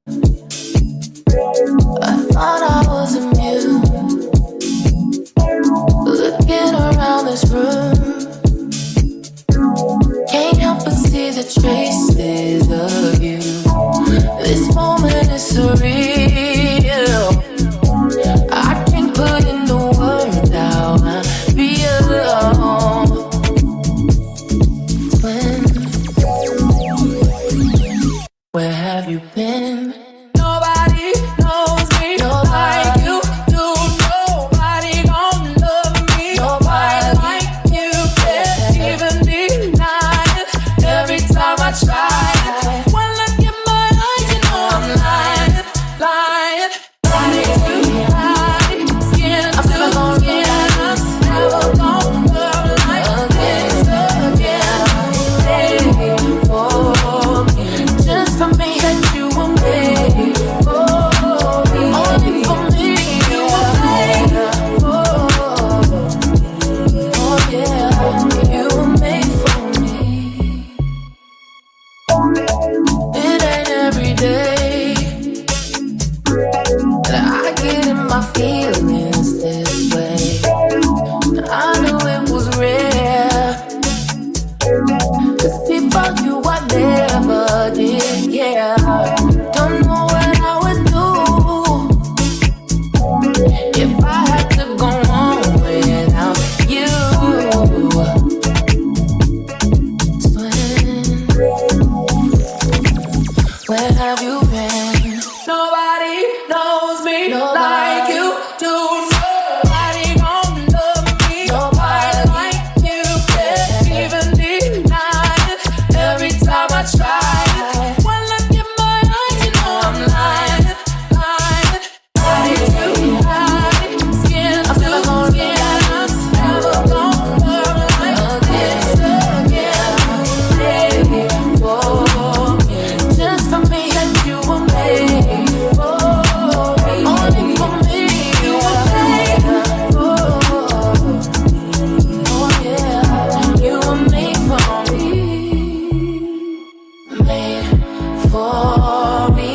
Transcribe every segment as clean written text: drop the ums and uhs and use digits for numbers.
I thought I was immune. Looking around this room, can't help but see the traces of you. This moment is surreal. I can't put into words how I feel. Twin, where have you been? Nobody knows me like you do. Nobody gon' love me nobody like you. Can't even deny it. Every time I try, one look in my eyes, you know I'm lying, lying. Body to body, skin to skin. I'm never gonna love like this again. Baby, for me, just for me, that you were made for me. Only for me, you were made for me. Oh yeah, you were made for me. It ain't every day that I get in my feelings this way. I knew it was rare, 'cause people you I never did, yeah. Don't know what I would do if I had to go on without you. Twin, where have you been? Nobody knows me like you do. Nobody gon' love me nobody like you. Can't even deny it. Every time I try, one look in my eyes, you know I'm lying, lying. Body to body, skin to skin. I'm never gonna love like this again. Baby, for me, just for me, that you were made for me. Only for me, you were made for me. Oh yeah, you were made for me. Made for me.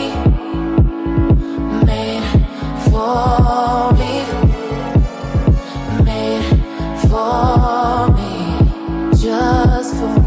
Made for me. Made for me. Just for me.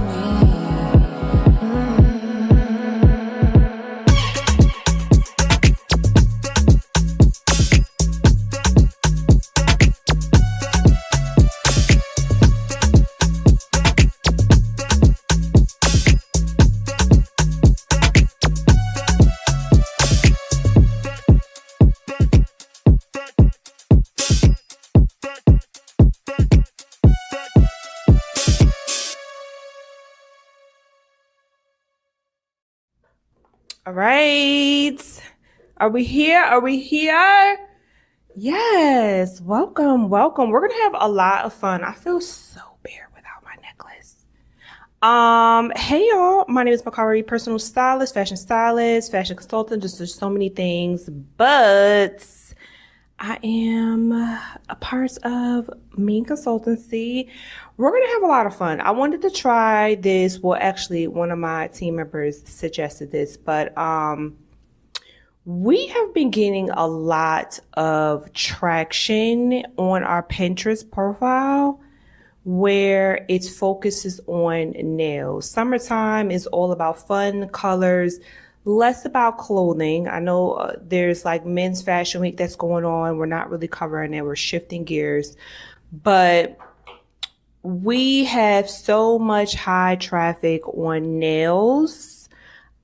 All right. Are we here? Are we here? Yes. Welcome. Welcome. We're going to have a lot of fun. I feel so bare without my necklace. Hey y'all. My name is Mikara Reid, personal stylist, fashion consultant, just there's so many things, but I am a part of MIIEN Consultancy. We're going to have a lot of fun. I wanted to try this. Well, actually, one of my team members suggested this, but we have been getting a lot of traction on our Pinterest profile where its focuses on nails. Summertime is all about fun, colors, less about clothing. I know there's like men's fashion week that's going on. We're not really covering it. We're shifting gears, but we have so much high traffic on nails.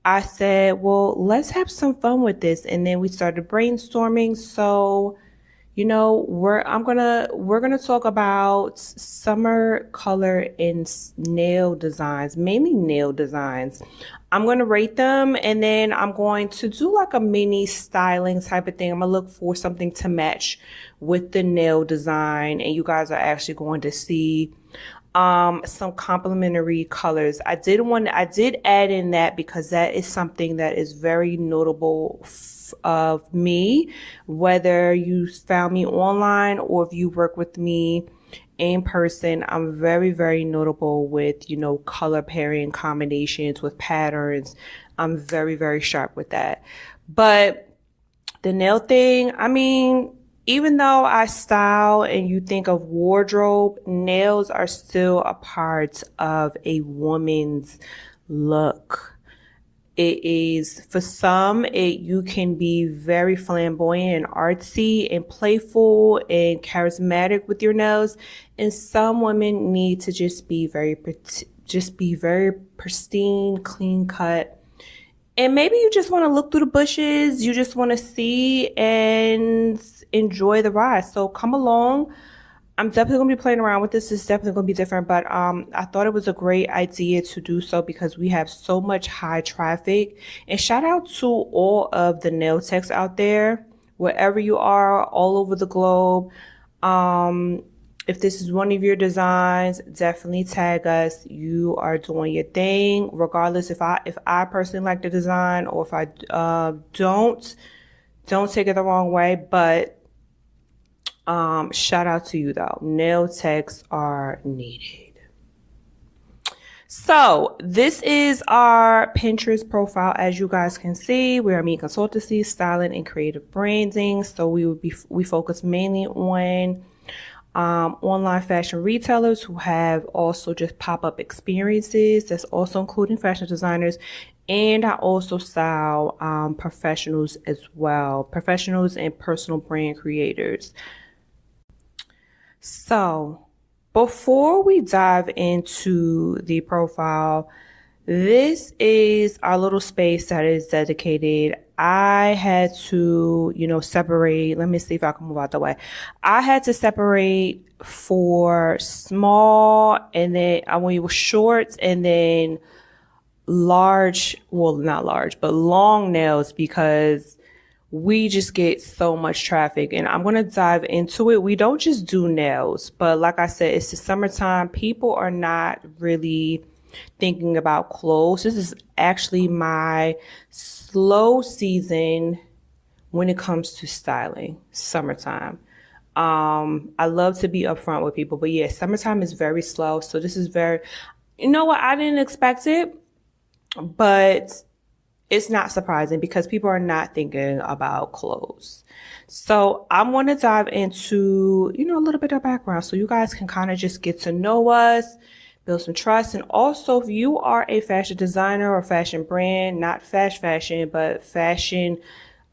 I said, well, let's have some fun with this. And then we started brainstorming. So, you know, we're gonna talk about summer color and nail designs, mainly nail designs. I'm gonna rate them, and then I'm going to do like a mini styling type of thing. I'm gonna look for something to match with the nail design, and you guys are actually going to see some complementary colors. I did add in that because that is something that is very notable of me, whether you found me online or if you work with me in person. I'm very, very notable with, you know, color pairing combinations with patterns. I'm very, very sharp with that. But the nail thing, I mean, even though I style and you think of wardrobe, nails are still a part of a woman's look. It is, for some, you can be very flamboyant and artsy and playful and charismatic with your nails, and some women need to just be very pristine, clean cut. And maybe you just want to look through the bushes, you just want to see and enjoy the ride. So come along. I'm definitely going to be playing around with this. It's definitely going to be different, but I thought it was a great idea to do so because we have so much high traffic. And shout out to all of the nail techs out there, wherever you are, all over the globe. If this is one of your designs, definitely tag us. You are doing your thing, regardless if I personally like the design or if I don't take it the wrong way, but shout out to you though. Nail techs are needed. So this is our Pinterest profile. As you guys can see, we are MIIEN Consultancy, styling and creative branding. So we focus mainly on online fashion retailers who have also just pop-up experiences. That's also including fashion designers. And I also style professionals as well, professionals and personal brand creators. So before we dive into the profile, this is our little space that is dedicated. I had to, separate. Let me see if I can move out the way. I had to separate for small, and then I went with shorts, and then large, well, not large, but long nails, because we just get so much traffic, and I'm going to dive into it. We don't just do nails, but like I said, it's the summertime. People are not really thinking about clothes. This is actually my slow season when it comes to styling, summertime. I love to be upfront with people, but yeah, summertime is very slow. So this is you know what? I didn't expect it, but it's not surprising because people are not thinking about clothes. So I'm going to dive into, a little bit of background so you guys can kind of just get to know us, build some trust. And also, if you are a fashion designer or fashion brand, not fashion, but fashion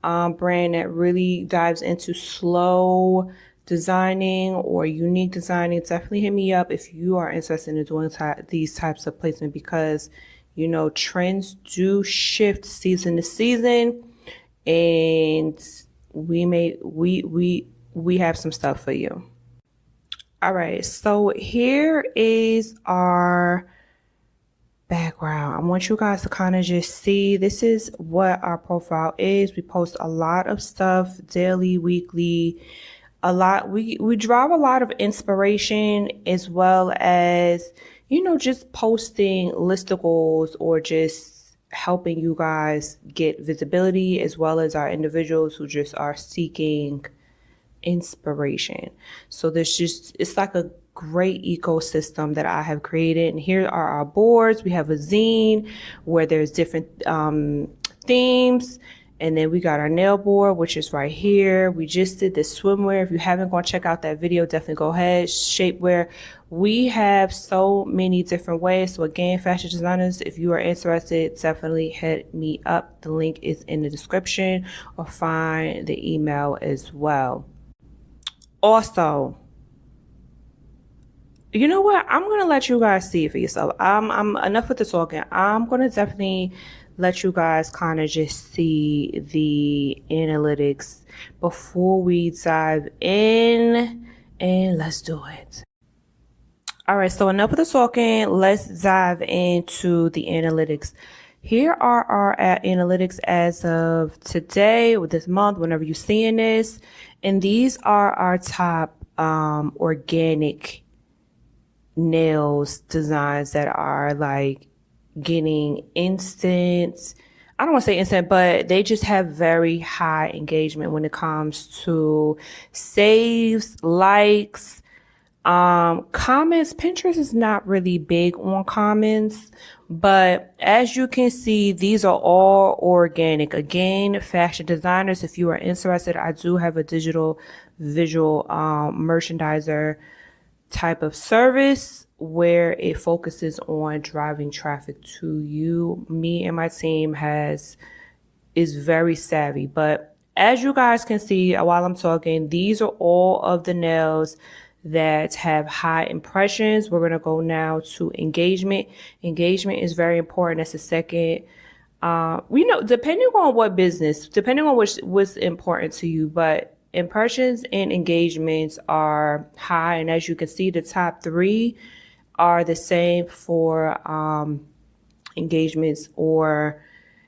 brand that really dives into slow designing or unique designing, definitely hit me up if you are interested in doing these types of placement, because trends do shift season to season, and we have some stuff for you. All right, so here is our background. I want you guys to kind of just see, this is what our profile is. We post a lot of stuff daily, weekly, we drive a lot of inspiration, as well as just posting listicles or just helping you guys get visibility, as well as our individuals who just are seeking inspiration. So it's like a great ecosystem that I have created. And here are our boards. We have a zine where there's different themes. And then we got our nail board, which is right here. We just did the swimwear. If you haven't gone check out that video, definitely go ahead. Shapewear. We have so many different ways. So again, fashion designers, if you are interested, definitely hit me up. The link is in the description, or find the email as well. Also, you know what? I'm going to let you guys see it for yourself. I'm enough with the talking. I'm going to definitely let you guys kind of just see the analytics before we dive in, and let's do it. All right, so enough with the talking. Let's dive into the analytics. Here are our analytics as of today, with this month, whenever you're seeing this. And these are our top organic nails designs that are like getting instant, I don't want to say instant, but they just have very high engagement when it comes to saves, likes, Comments, Pinterest is not really big on comments, but as you can see, these are all organic. Again, fashion designers, if you are interested, I do have a digital visual merchandiser type of service where it focuses on driving traffic to you. Me and my team is very savvy, but as you guys can see while I'm talking, these are all of the nails that have high impressions. We're going to go now to engagement. Engagement is very important. That's the second. Depending on what business, depending on what's important to you, but impressions and engagements are high. And as you can see, the top three are the same for engagements or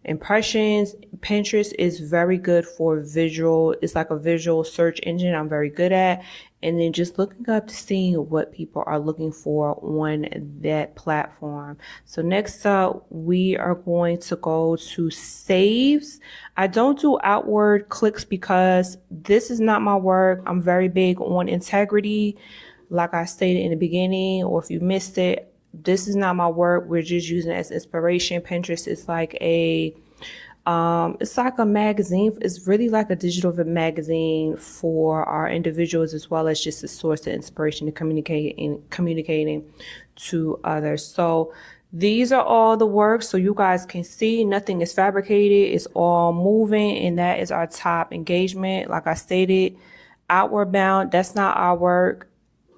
impressions. Pinterest is very good for visual. It's like a visual search engine I'm very good at. And then just looking up to seeing what people are looking for on that platform. So next up, we are going to go to saves. I don't do outward clicks because this is not my work. I'm very big on integrity. Like I stated in the beginning, or if you missed it, this is not my work. We're just using it as inspiration. Pinterest is like it's like a magazine. It's really like a digital magazine for our individuals, as well as just a source of inspiration to communicating to others. So these are all the work. So you guys can see nothing is fabricated. It's all moving. And that is our top engagement. Like I stated, outward bound, that's not our work.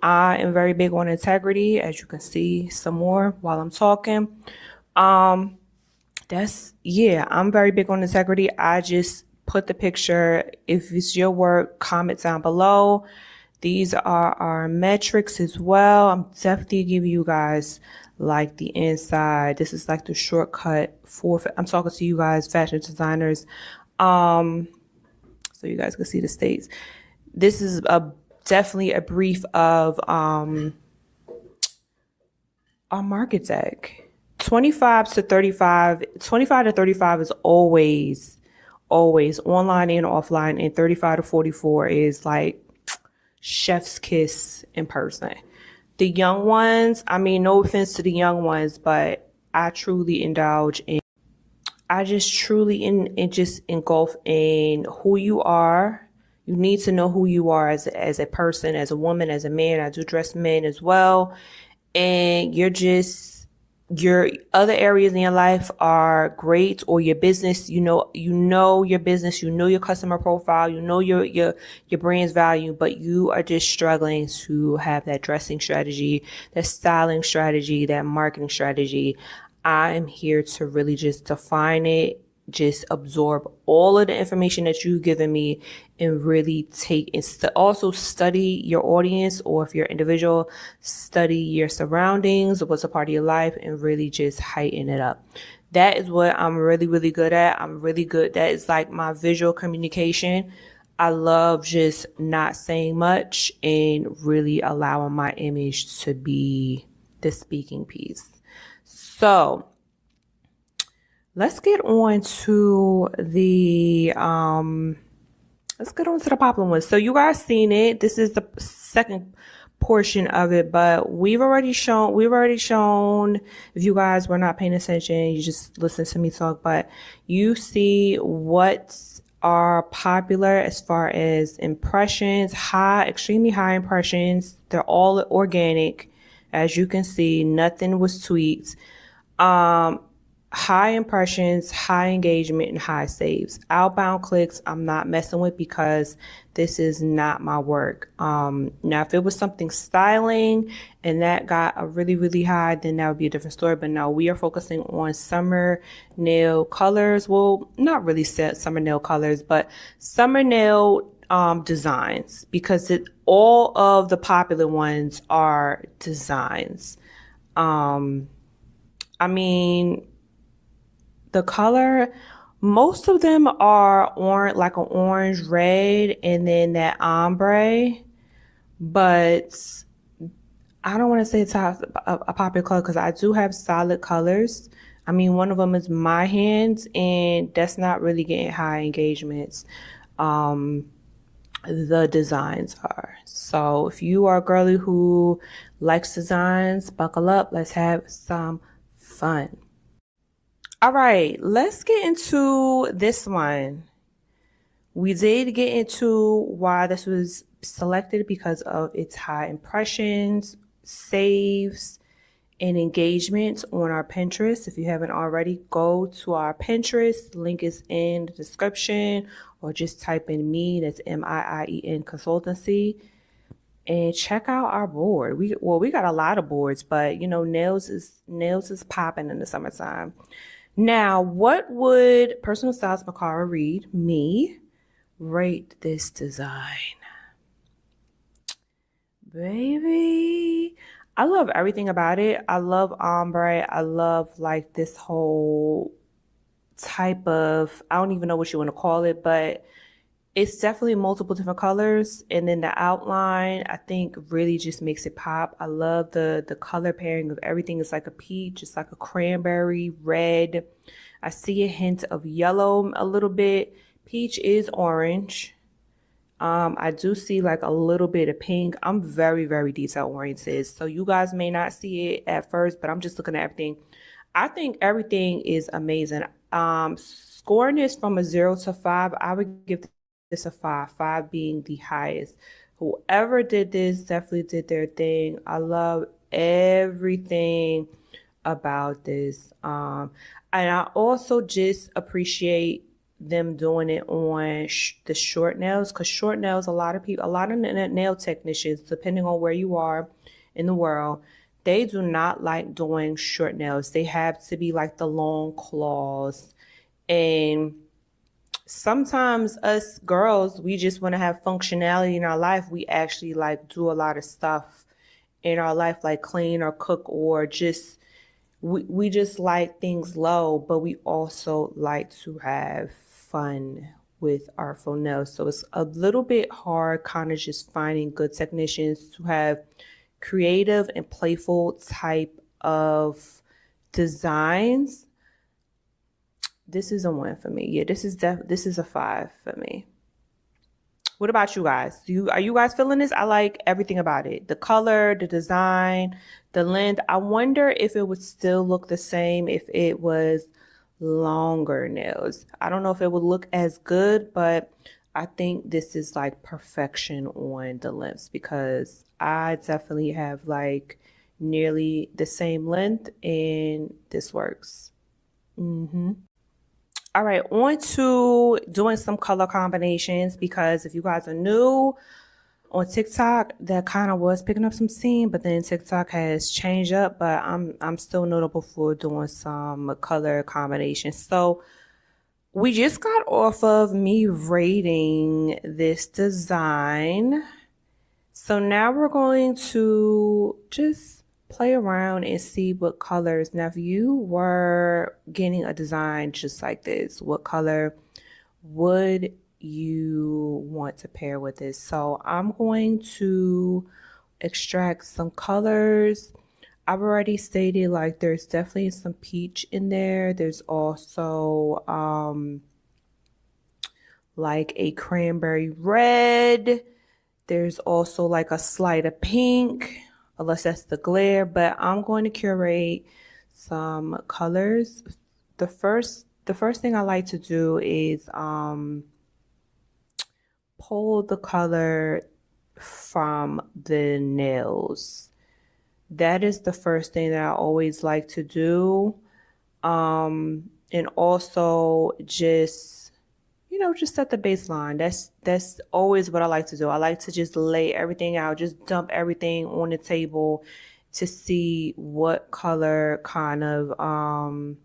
I am very big on integrity, as you can see some more while I'm talking. I'm very big on integrity. I just put the picture. If it's your work, comment down below. These are our metrics as well. I'm definitely giving you guys like the inside. This is like the shortcut I'm talking to you guys, fashion designers. So you guys can see the states. This is definitely a brief of our market deck. 25 to 35 is always online and offline, and 35 to 44 is like chef's kiss in person. The young ones, I mean, no offense to the young ones, but I just truly engulf in who you are. You need to know who you are as a person, as a woman, as a man. I do dress men as well. And your other areas in your life are great, or your business, you know your business, you know your customer profile, you know your brand's value, but you are just struggling to have that dressing strategy, that styling strategy, that marketing strategy. I am here to really just define it, just absorb all of the information that you've given me, and really also study your audience, or if you're individual, study your surroundings, what's a part of your life, and really just heighten it up. That is what I'm really, really good at. That is like my visual communication. I love just not saying much and really allowing my image to be the speaking piece. So let's get on to the popular ones. So you guys seen it. This is the second portion of it, but we've already shown, if you guys were not paying attention, you just listen to me talk, but you see what are popular as far as impressions, extremely high impressions. They're all organic. As you can see, nothing was tweaked. High impressions, high engagement, and high saves. Outbound clicks, I'm not messing with because this is not my work. Now, if it was something styling and that got a really, really high, then that would be a different story. But no, we are focusing on summer nail colors. Well, not really summer nail colors, but summer nail designs, because all of the popular ones are designs. The color, most of them are orange, like an orange red, and then that ombre. But I don't want to say it's a popular color because I do have solid colors. One of them is MIIEN, and that's not really getting high engagements. the designs are. So if you are a girly who likes designs, buckle up. Let's have some fun. All right, let's get into this one. We did get into why this was selected because of its high impressions, saves, and engagement on our Pinterest. If you haven't already, go to our Pinterest. Link is in the description, or just type in MIIEN, that's MIIEN Consultancy, and check out our board. We got a lot of boards, but you know, nails is popping in the summertime. Now, what would personal stylist Mikara Reid, me, rate this design? Baby, I love everything about it. I love ombre. I love like this whole type of, I don't even know what you want to call it, but it's definitely multiple different colors. And then the outline, I think really just makes it pop. I love the color pairing of everything. It's like a peach, it's like a cranberry, red. I see a hint of yellow a little bit. Peach is orange. I do see like a little bit of pink. I'm very, very detail oriented. So you guys may not see it at first, but I'm just looking at everything. I think everything is amazing. Scoring this from a 0 to 5, I would give this a 5, 5 being the highest. Whoever did this definitely did their thing. I love everything about this. And I also just appreciate them doing it on the short nails, because short nails, a lot of nail technicians, depending on where you are in the world, they do not like doing short nails. They have to be like the long claws. And sometimes us girls, we just want to have functionality in our life. We actually like do a lot of stuff in our life, like clean or cook, or just we just like things low, but we also like to have fun with our faux nails. So it's a little bit hard kind of just finding good technicians to have creative and playful type of designs. This is a win for me. Yeah, this is a 5 for me. What about you guys? Are you guys feeling this? I like everything about it. The color, the design, the length. I wonder if it would still look the same if it was longer nails. I don't know if it would look as good, but I think this is like perfection on the lengths, because I definitely have like nearly the same length and this works. All right, on to doing some color combinations, because if you guys are new on TikTok, that kind of was picking up some steam, but then TikTok has changed up, but I'm still notable for doing some color combinations. So we just got off of me rating this design. So now we're going to just play around and see what colors. Now, if you were getting a design just like this, what color would you want to pair with this? So I'm going to extract some colors. I've already stated like there's definitely some peach in there. There's also like a cranberry red. There's also like a slight of pink, unless that's the glare, but I'm going to curate some colors. The first thing I like to do is pull the color from the nails. That is the first thing that I always like to do. And also just, you know, just set the baseline. That's always what I like to do. I like to just lay everything out, just dump everything on the table to see what color kind of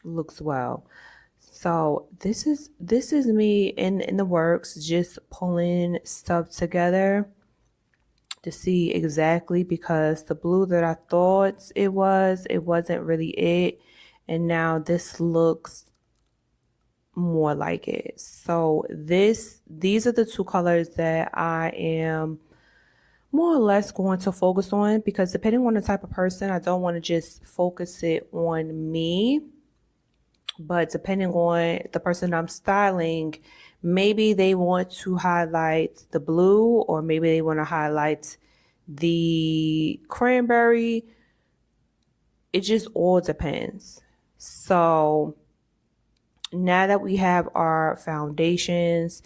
looks well. So this is me in the works, just pulling stuff together to see exactly, because the blue that I thought it wasn't really it. And now this looks more like it. So these are the two colors that I am more or less going to focus on, because depending on the type of person, I don't want to just focus it on me, but depending on the person I'm styling, Maybe they want to highlight the blue, or maybe they want to highlight the cranberry. It just all depends. So now that we have our foundations,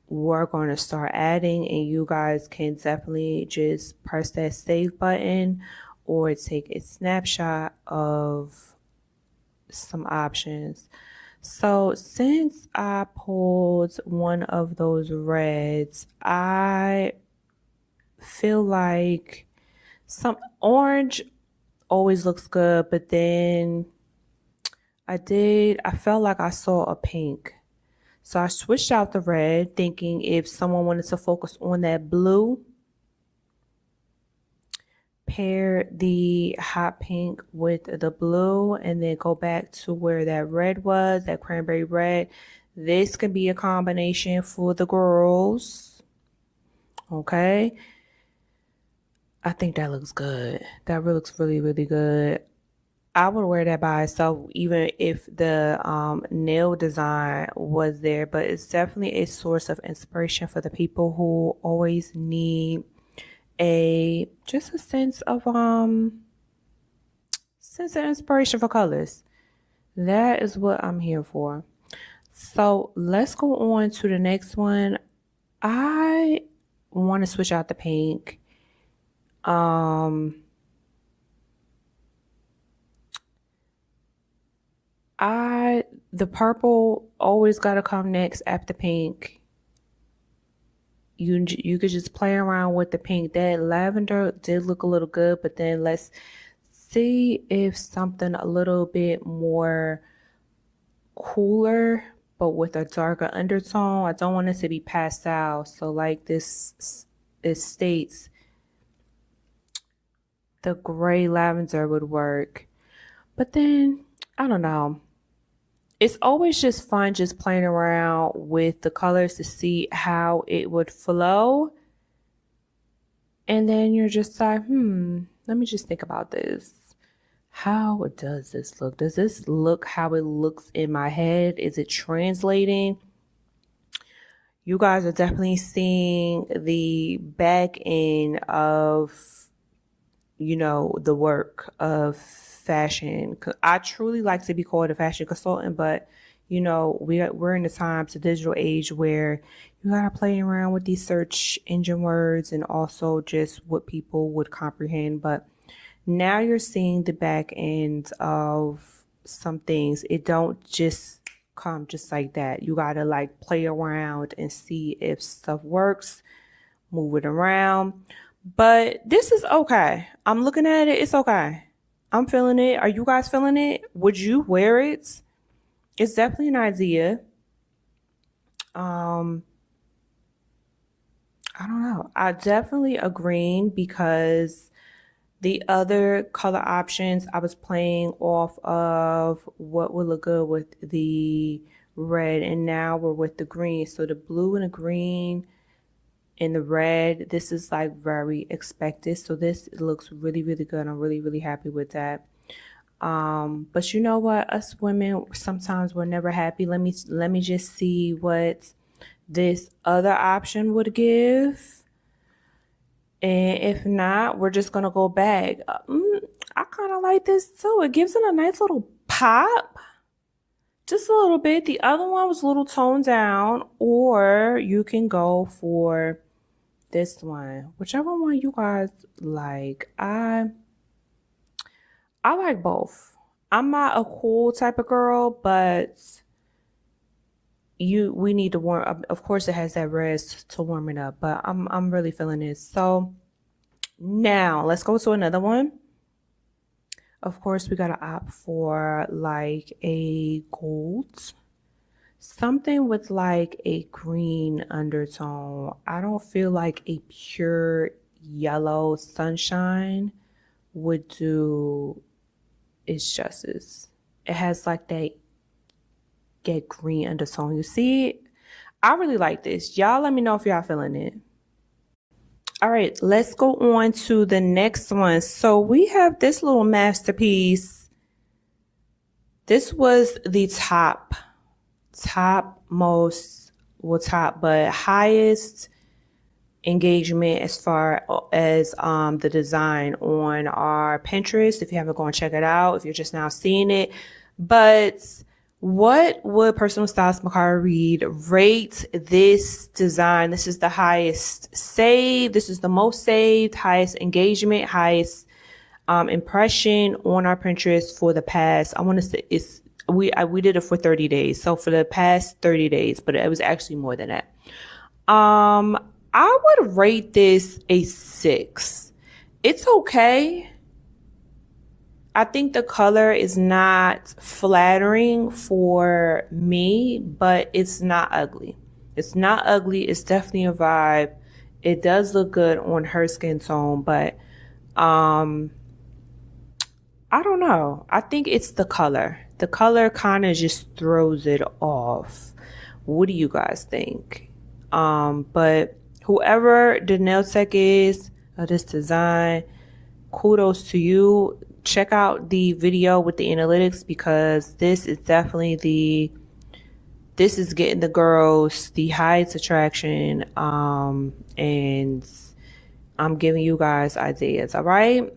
we're going to start adding, and you guys can definitely just press that save button or take a snapshot of some options. So since I pulled one of those reds, I feel like some orange always looks good, but then I felt like I saw a pink. So I switched out the red, thinking if someone wanted to focus on that blue, pair the hot pink with the blue and then go back to where that red was, that cranberry red. This can be a combination for the girls. Okay. I think that looks good. That really looks really, really good. I would wear that by itself, even if the nail design was there, but it's definitely a source of inspiration for the people who always need just a sense of inspiration for colors. That is what I'm here for. So let's go on to the next one. I want to switch out the pink. The purple always gotta come next after pink. You could just play around with the pink. That lavender did look a little good, but then let's see if something a little bit more cooler, but with a darker undertone. I don't want it to be pastel. So like this, it states the gray lavender would work. But then, I don't know. It's always just fun just playing around with the colors to see how it would flow. And then you're just like, let me just think about this. How does this look? Does this look how it looks in my head? Is it translating? You guys are definitely seeing the back end of, the work of fashion. I truly like to be called a fashion consultant, but we're in the times, the digital age, where you gotta play around with these search engine words and also just what people would comprehend. But now you're seeing the back end of some things. It don't just come just like that. You gotta like play around and see if stuff works, move it around. But this is okay. I'm looking at it. It's okay. I'm feeling it. Are you guys feeling it? Would you wear it? It's definitely an idea. I don't know. I definitely agree, because the other color options I was playing off of what would look good with the red, and now we're with the green. So the blue and the green and the red, this is like very expected. So this looks really, really good. I'm really, really happy with that. But you know what? Us women, sometimes we're never happy. Let me just see what this other option would give. And if not, we're just gonna go back. I kind of like this too. It gives it a nice little pop. Just a little bit. The other one was a little toned down, or you can go for this one, whichever one you guys like. I like both. I'm not a cool type of girl, but we need to warm up. Of course, it has that red to warm it up, but I'm really feeling this. So now let's go to another one. Of course, we gotta opt for like a gold. Something with like a green undertone. I don't feel like a pure yellow sunshine would do its justice. It has like that get green undertone. You see it? I really like this. Y'all let me know if y'all feeling it. All right, let's go on to the next one. So we have this little masterpiece. This was the topmost will top, but highest engagement as far as the design on our Pinterest. If you haven't gone check it out, if you're just now seeing it. But what would personal stylist Mikara Reid rate this design? This is the highest saved. This is the most saved, highest engagement, highest impression on our Pinterest for the past, I want to say we did it for 30 days. So for the past 30 days, but it was actually more than that. I would rate this a 6. It's okay. I think the color is not flattering for me, but it's not ugly. It's not ugly. It's definitely a vibe. It does look good on her skin tone, but I don't know. I think it's the color. The color kind of just throws it off. What do you guys think? But whoever the nail tech is of this design, kudos to you. Check out the video with the analytics, because this is definitely this is getting the girls the highest attraction. And I'm giving you guys ideas. All right.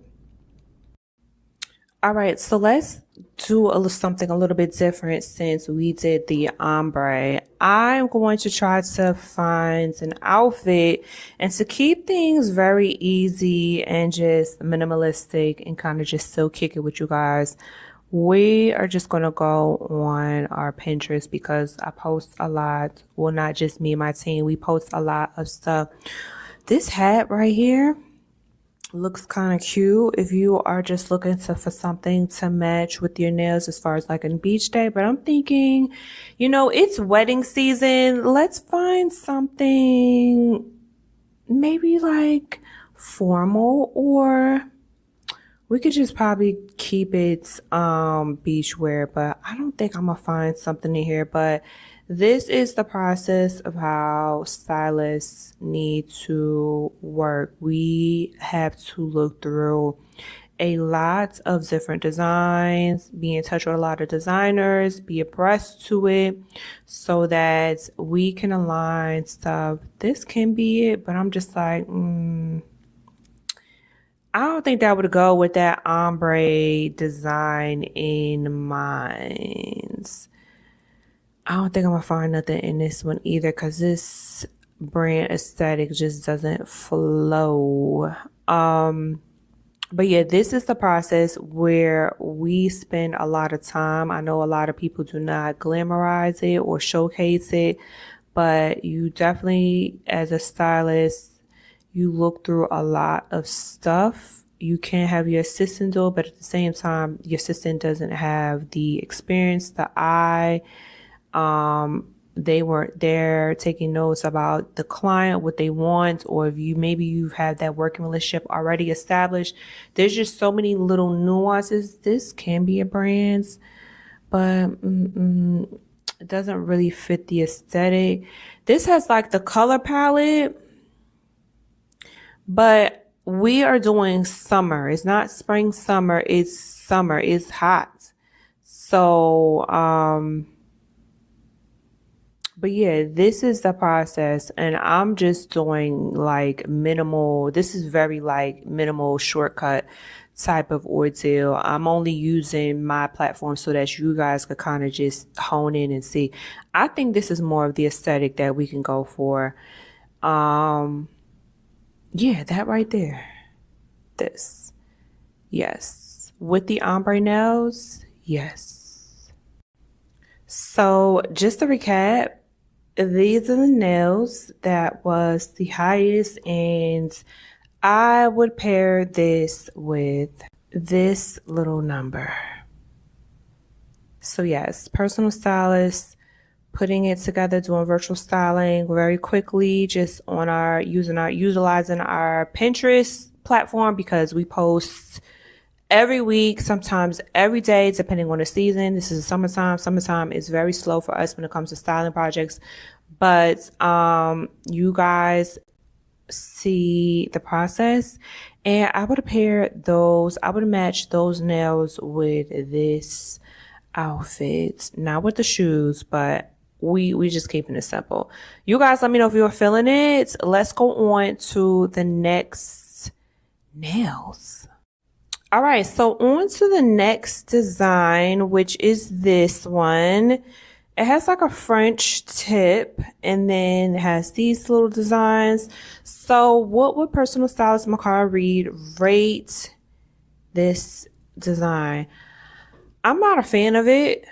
All right, so let's do something a little bit different since we did the ombre. I'm going to try to find an outfit, and to keep things very easy and just minimalistic and kind of just still kick it with you guys, we are just going to go on our Pinterest, because I post a lot. Well, not just me and my team. We post a lot of stuff. This hat right here looks kind of cute if you are just looking for something to match with your nails as far as like a beach day. But I'm thinking, it's wedding season. Let's find something maybe like formal, or we could just probably keep it beach wear. But I don't think I'm gonna find something in here. But this is the process of how stylists need to work. We have to look through a lot of different designs, be in touch with a lot of designers, be abreast to it, so that we can align stuff. This can be it, but I'm just like, I don't think that would go with that ombre design in mind. I don't think I'm gonna find nothing in this one either, because this brand aesthetic just doesn't flow. But yeah, this is the process where we spend a lot of time. I know a lot of people do not glamorize it or showcase it, but you definitely, as a stylist, you look through a lot of stuff. You can have your assistant do it, but at the same time, your assistant doesn't have the experience, the eye. They weren't there taking notes about the client, what they want, or if you have that working relationship already established. There's just so many little nuances. This can be a brand's, but it doesn't really fit the aesthetic. This has like the color palette, but we are doing summer. It's not spring, summer. It's summer. It's hot. So, but yeah, this is the process, and I'm just doing like minimal. This is very like minimal shortcut type of ordeal. I'm only using my platform so that you guys could kind of just hone in and see. I think this is more of the aesthetic that we can go for. Yeah, that right there. This. Yes. With the ombre nails, yes. So just to recap, these are the nails that was the highest, and I would pair this with this little number. So yes, personal stylist, putting it together, doing virtual styling very quickly, just on utilizing our Pinterest platform, because we post every week, sometimes every day, depending on the season. This is summertime. Summertime is very slow for us when it comes to styling projects. But you guys see the process. And I would match those nails with this outfit. Not with the shoes, but we just keeping it simple. You guys let me know if you're feeling it. Let's go on to the next nails. All right, so on to the next design, which is this one. It has like a French tip and then it has these little designs. So what would personal stylist Mikara Reid rate this design? I'm not a fan of it.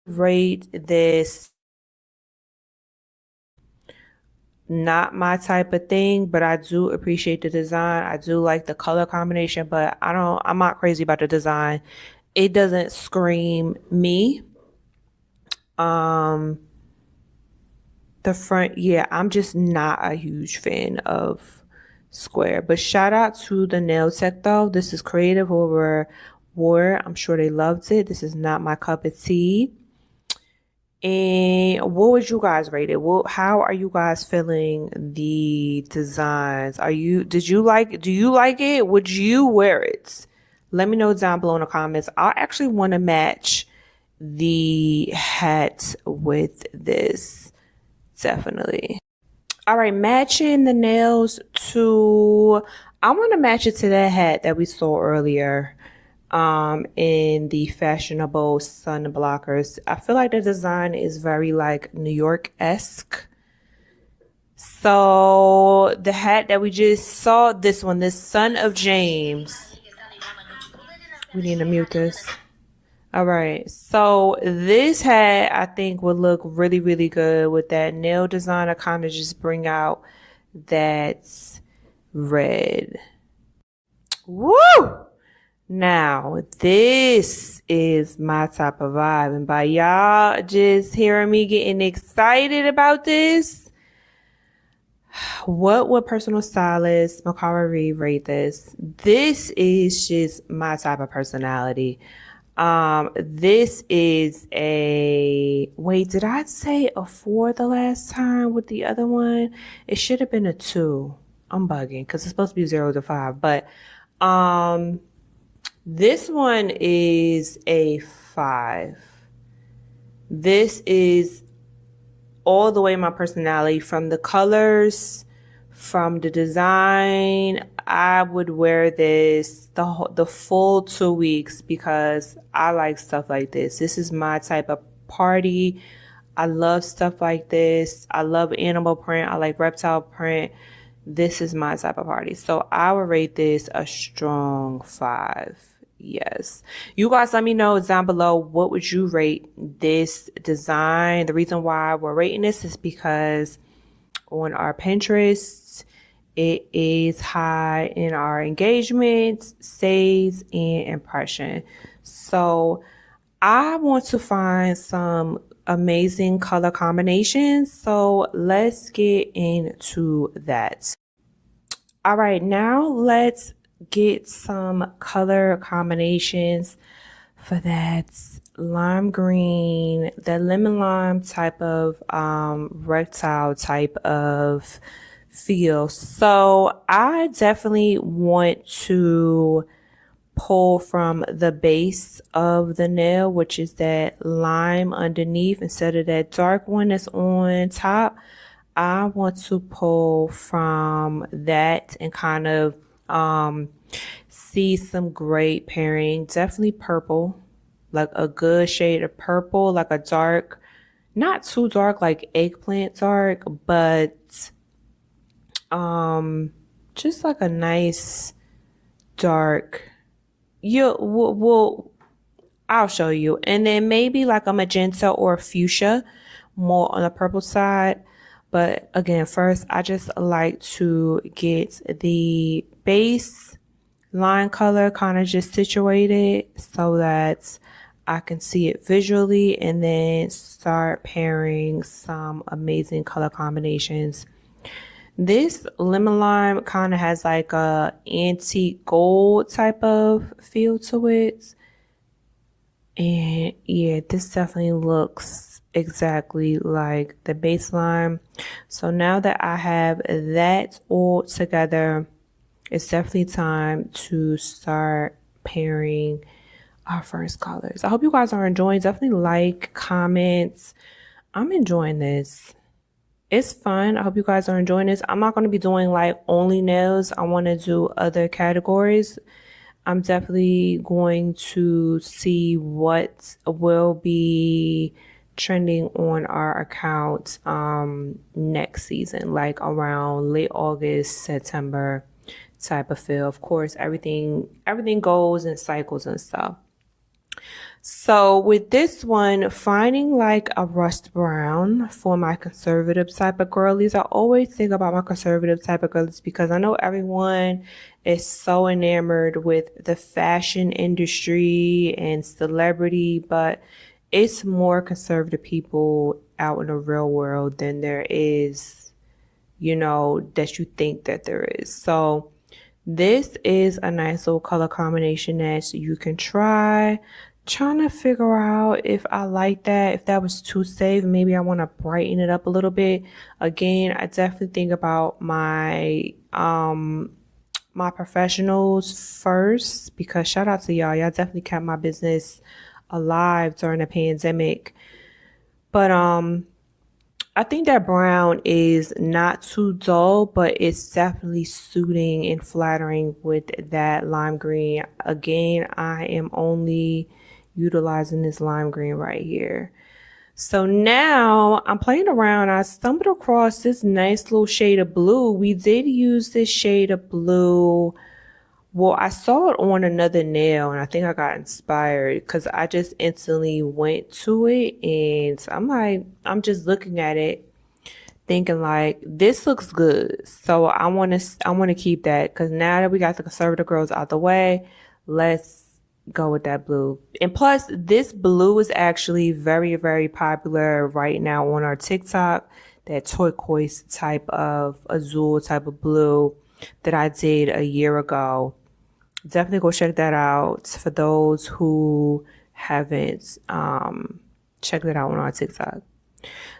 Rate this not my type of thing, but I do appreciate the design. I do like the color combination, but I'm not crazy about the design. It doesn't scream me. The front, yeah, I'm just not a huge fan of square. But shout out to the nail tech though. This is creative over wore. I'm sure they loved it. This is not my cup of tea. And what would you guys rate it? How are you guys feeling the designs? Do you like it? Would you wear it? Let me know down below in the comments. I actually want to match the hat with this. Definitely. All right, matching the nails to, I want to match it to that hat that we saw earlier in the fashionable sun blockers. I feel like the design is very like New York-esque. So the hat that we just saw, this one, this Son of James. We need to mute this. All right, so this hat I think would look really, really good with that nail design. I kind of just bring out that red. Woo! Now, this is my type of vibe. And by y'all just hearing me getting excited about this, what would personal stylist Mikara Reid rate this? This is just my type of personality. This is wait, did I say a 4 the last time with the other one? It should have been a 2. I'm bugging because it's supposed to be 0 to 5, but this one is a 5. This is all the way my personality, from the colors, from the design. I would wear this the full 2 weeks because I like stuff like this. This is my type of party. I love stuff like this. I love animal print. I like reptile print. This is my type of party. So I would rate this a strong 5. Yes. You guys let me know down below, what would you rate this design? The reason why we're rating this is because on our Pinterest, it is high in our engagement, saves, and impression. So I want to find some amazing color combinations. So let's get into that. All right, now let's get some color combinations for that lime green, that lemon lime type of reptile type of feel. So I definitely want to pull from the base of the nail, which is that lime underneath instead of that dark one that's on top. I want to pull from that and kind of see some great pairing. Definitely purple, like a good shade of purple, like a dark, not too dark, like eggplant dark, but just like a nice dark. I'll show you. And then maybe like a magenta or a fuchsia, more on the purple side. But again, first, I just like to get the base line color kind of just situated so that I can see it visually and then start pairing some amazing color combinations. This lemon lime kind of has like a antique gold type of feel to it. And yeah, this definitely looks exactly like the baseline. So now that I have that all together, it's definitely time to start pairing our first colors. I hope you guys are enjoying. Definitely like, comments. I'm enjoying this. It's fun. I hope you guys are enjoying this. I'm not going to be doing like only nails. I want to do other categories. I'm definitely going to see what will be trending on our account next season, like around late August, September type of feel. Of course, everything goes in cycles and stuff. So with this one, finding like a rust brown for my conservative type of girlies. I always think about my conservative type of girlies because I know everyone is so enamored with the fashion industry and celebrity, but it's more conservative people out in the real world than there is, that you think that there is. So this is a nice little color combination that you can try. Trying to figure out if I like that. If that was too safe, maybe I want to brighten it up a little bit. Again, I definitely think about my my professionals first, because shout out to y'all. Y'all definitely kept my business alive during the pandemic. But I think that brown is not too dull, but it's definitely suiting and flattering with that lime green. Again, I am only utilizing this lime green right here. So now I'm playing around. I stumbled across this nice little shade of blue. We did use this shade of blue. Well, I saw it on another nail and I think I got inspired because I just instantly went to it, and I'm like, I'm just looking at it thinking like, this looks good. So I want to keep that, because now that we got the conservative girls out the way, let's go with that blue. And plus, this blue is actually very, very popular right now on our TikTok, that turquoise type of azul type of blue that I did a year ago. Definitely go check that out for those who haven't checked it out on our TikTok.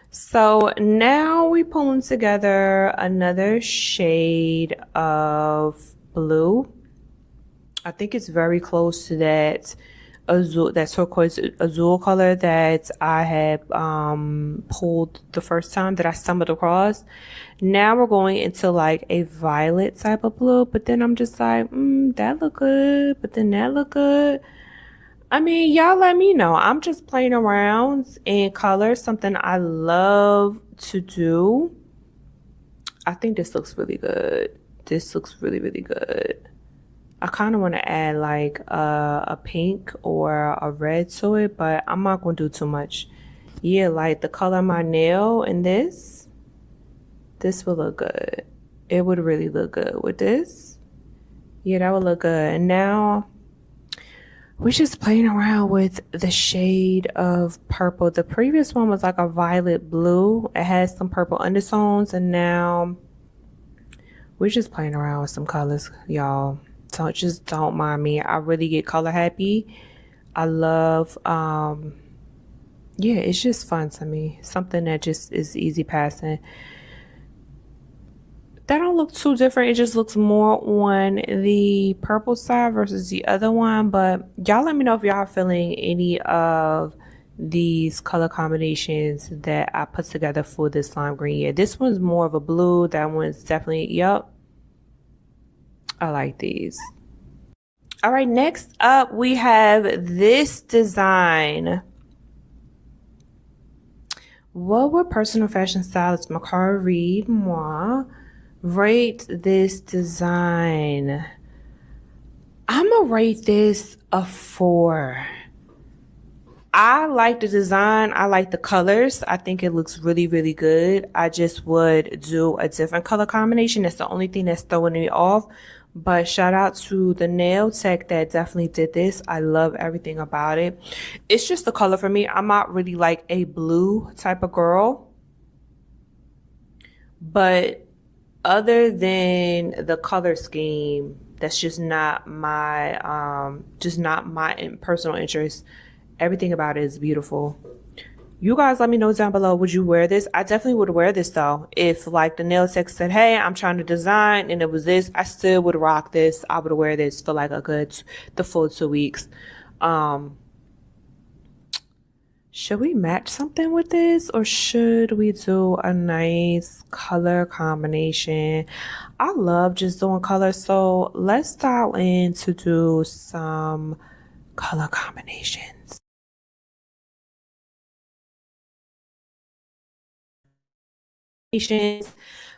So now we pulling together another shade of blue. I think it's very close to that azul, that turquoise azul color that I had pulled the first time that I stumbled across. Now we're going into like a violet type of blue, but then I'm just like, that look good, but then that look good. I mean, y'all let me know. I'm just playing around in color, something I love to do. I think this looks really good. This looks really, really good. I kind of want to add like a pink or a red to it, but I'm not going to do too much. Yeah, like the color of my nail and this would look good. It would really look good with this. Yeah, that would look good. And now we're just playing around with the shade of purple. The previous one was like a violet blue. It has some purple undertones, and now we're just playing around with some colors, y'all. So just don't mind me. I really get color happy. I love, yeah, it's just fun to me. Something that just is easy passing. That don't look too different. It just looks more on the purple side versus the other one. But y'all let me know if y'all are feeling any of these color combinations that I put together for this lime green. Yeah, this one's more of a blue. That one's definitely, yep. I like these. All right, next up we have this design. What would personal fashion stylist Mikara Reid rate this design? I'm gonna rate this a 4. I like the design. I like the colors. I think it looks really, really good. I just would do a different color combination. That's the only thing that's throwing me off. But shout out to the nail tech that definitely did this. I love everything about it. It's just the color for me. I'm not really like a blue type of girl. But other than the color scheme, that's just not my personal interest. Everything about it is beautiful. You guys let me know down below, would you wear this? I definitely would wear this though. If like the nail tech said, hey, I'm trying to design and it was this, I still would rock this. I would wear this for like the full 2 weeks. Should we match something with this or should we do a nice color combination? I love just doing colors, so let's dial in to do some color combinations.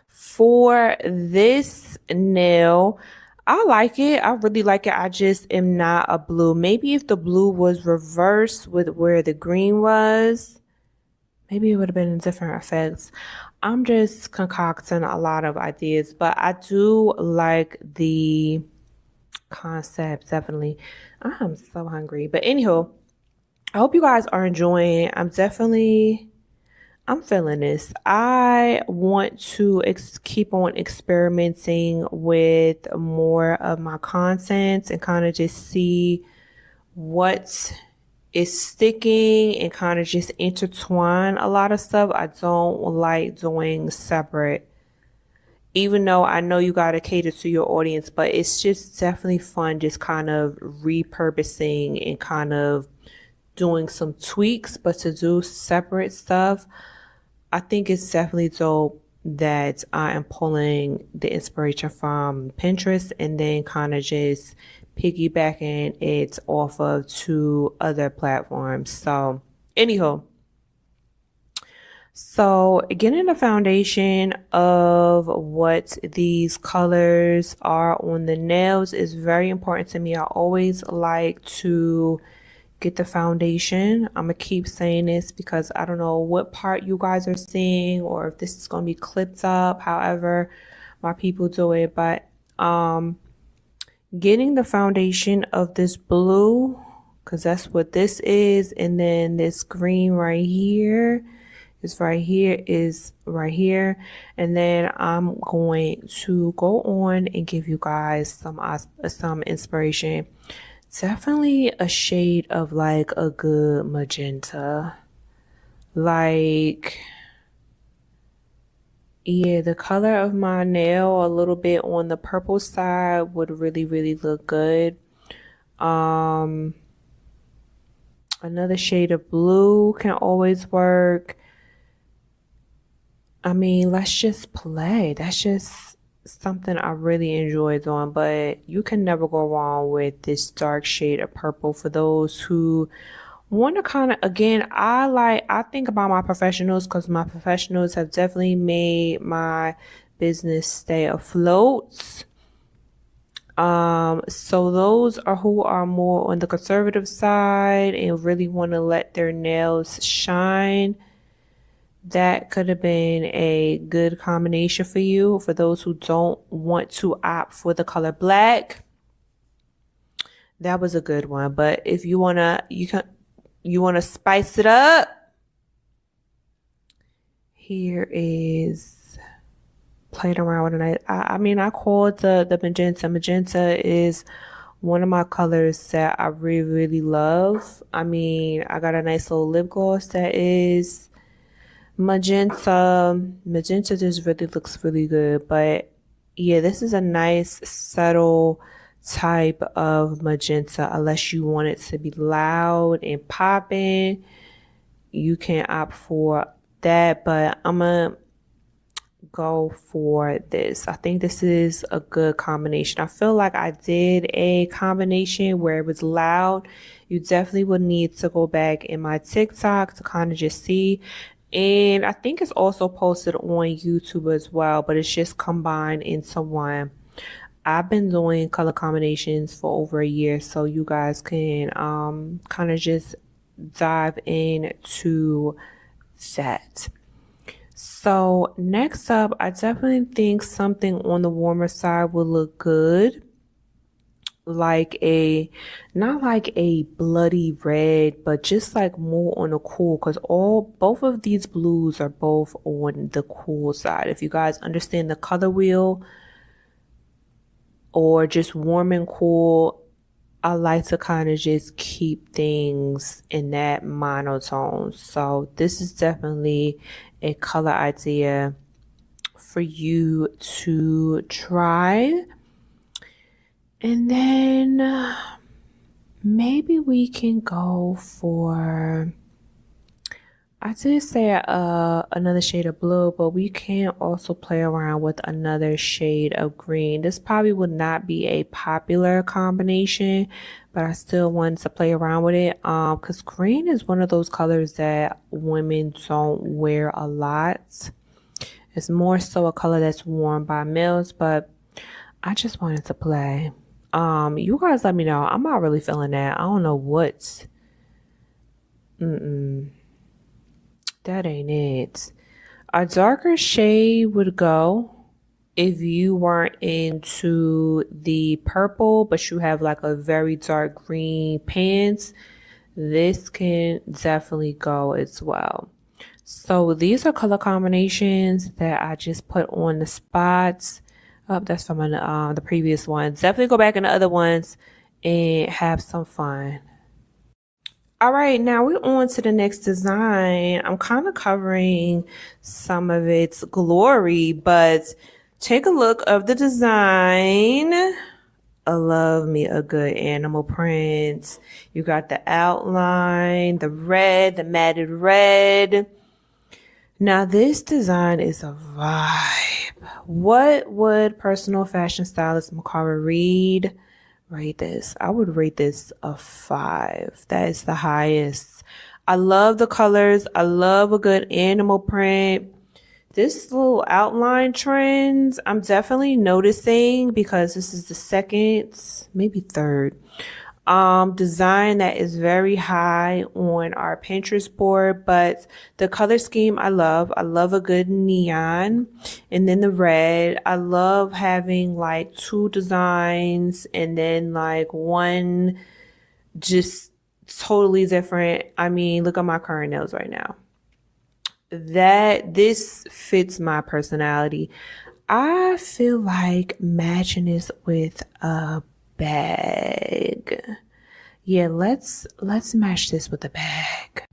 For this nail, I like it. I really like it. I just am not a blue. Maybe if the blue was reversed with where the green was, maybe it would have been different effects. I'm just concocting a lot of ideas, but I do like the concept, definitely. I'm so hungry. But anyhow, I hope you guys are enjoying. I'm feeling this. I want to keep on experimenting with more of my content and kind of just see what is sticking and kind of just intertwine a lot of stuff. I don't like doing separate, even though I know you got to cater to your audience, but it's just definitely fun just kind of repurposing and kind of doing some tweaks, but to do separate stuff. I think it's definitely dope that I am pulling the inspiration from Pinterest and then kind of just piggybacking it off of 2 other platforms. So anyhow, so getting the foundation of what these colors are on the nails is very important to me. I always like to get the foundation. I'm gonna keep saying this because I don't know what part you guys are seeing or if this is gonna be clipped up, however my people do it, but getting the foundation of this blue, because that's what this is, and then this green right here is right here, and then I'm going to go on and give you guys some inspiration. Definitely a shade of like a good magenta. Like, yeah, the color of my nail a little bit on the purple side would really, really look good. Another shade of blue can always work. I mean, let's just play. That's just something I really enjoy doing, but you can never go wrong with this dark shade of purple for those who want to kind of, again, I think about my professionals because my professionals have definitely made my business stay afloat. So those are who are more on the conservative side and really want to let their nails shine. That could have been a good combination for you. For those who don't want to opt for the color black, that was a good one. But if you wanna spice it up, here is playing around with it. I mean, I called the magenta. Magenta is one of my colors that I really, really love. I mean, I got a nice little lip gloss that is magenta. Magenta just really looks really good, but yeah, this is a nice subtle type of magenta. Unless you want it to be loud and popping, you can opt for that, but I'm gonna go for this. I think this is a good combination. I feel like I did a combination where it was loud. You definitely would need to go back in my TikTok to kind of just see. And I think it's also posted on YouTube as well, but it's just combined into one. I've been doing color combinations for over a year, so you guys can kind of just dive into that. So next up, I definitely think something on the warmer side will look good. Like not like a bloody red, but just like more on the cool, because both of these blues are both on the cool side. If you guys understand the color wheel or just warm and cool, I like to kind of just keep things in that monotone. So this is definitely a color idea for you to try. And then maybe we can go for, I did say another shade of blue, but we can also play around with another shade of green. This probably would not be a popular combination, but I still want to play around with it. Because green is one of those colors that women don't wear a lot. It's more so a color that's worn by males, but I just wanted to play. You guys let me know. I'm not really feeling that. I don't know what's. That ain't it. A darker shade would go if you weren't into the purple, but you have like a very dark green pants. This can definitely go as well. So these are color combinations that I just put on the spots. Oh, that's from the previous one. Definitely go back in the other ones and have some fun. All right, now we're on to the next design. I'm kind of covering some of its glory, but take a look of the design. I love me a good animal print. You got the outline, the red, the matted red. Now this design is a vibe. What would personal fashion stylist Mikara Reid rate this? I would rate this a 5. That is the highest. I love the colors. I love a good animal print. This little outline trend, I'm definitely noticing because this is the second, maybe third, design that is very high on our Pinterest board, but the color scheme I love. I love a good neon and then the red. I love having like 2 designs and then like one just totally different. I mean, look at my current nails right now. This fits my personality. I feel like matching this with a bag. Yeah, let's match this with a bag.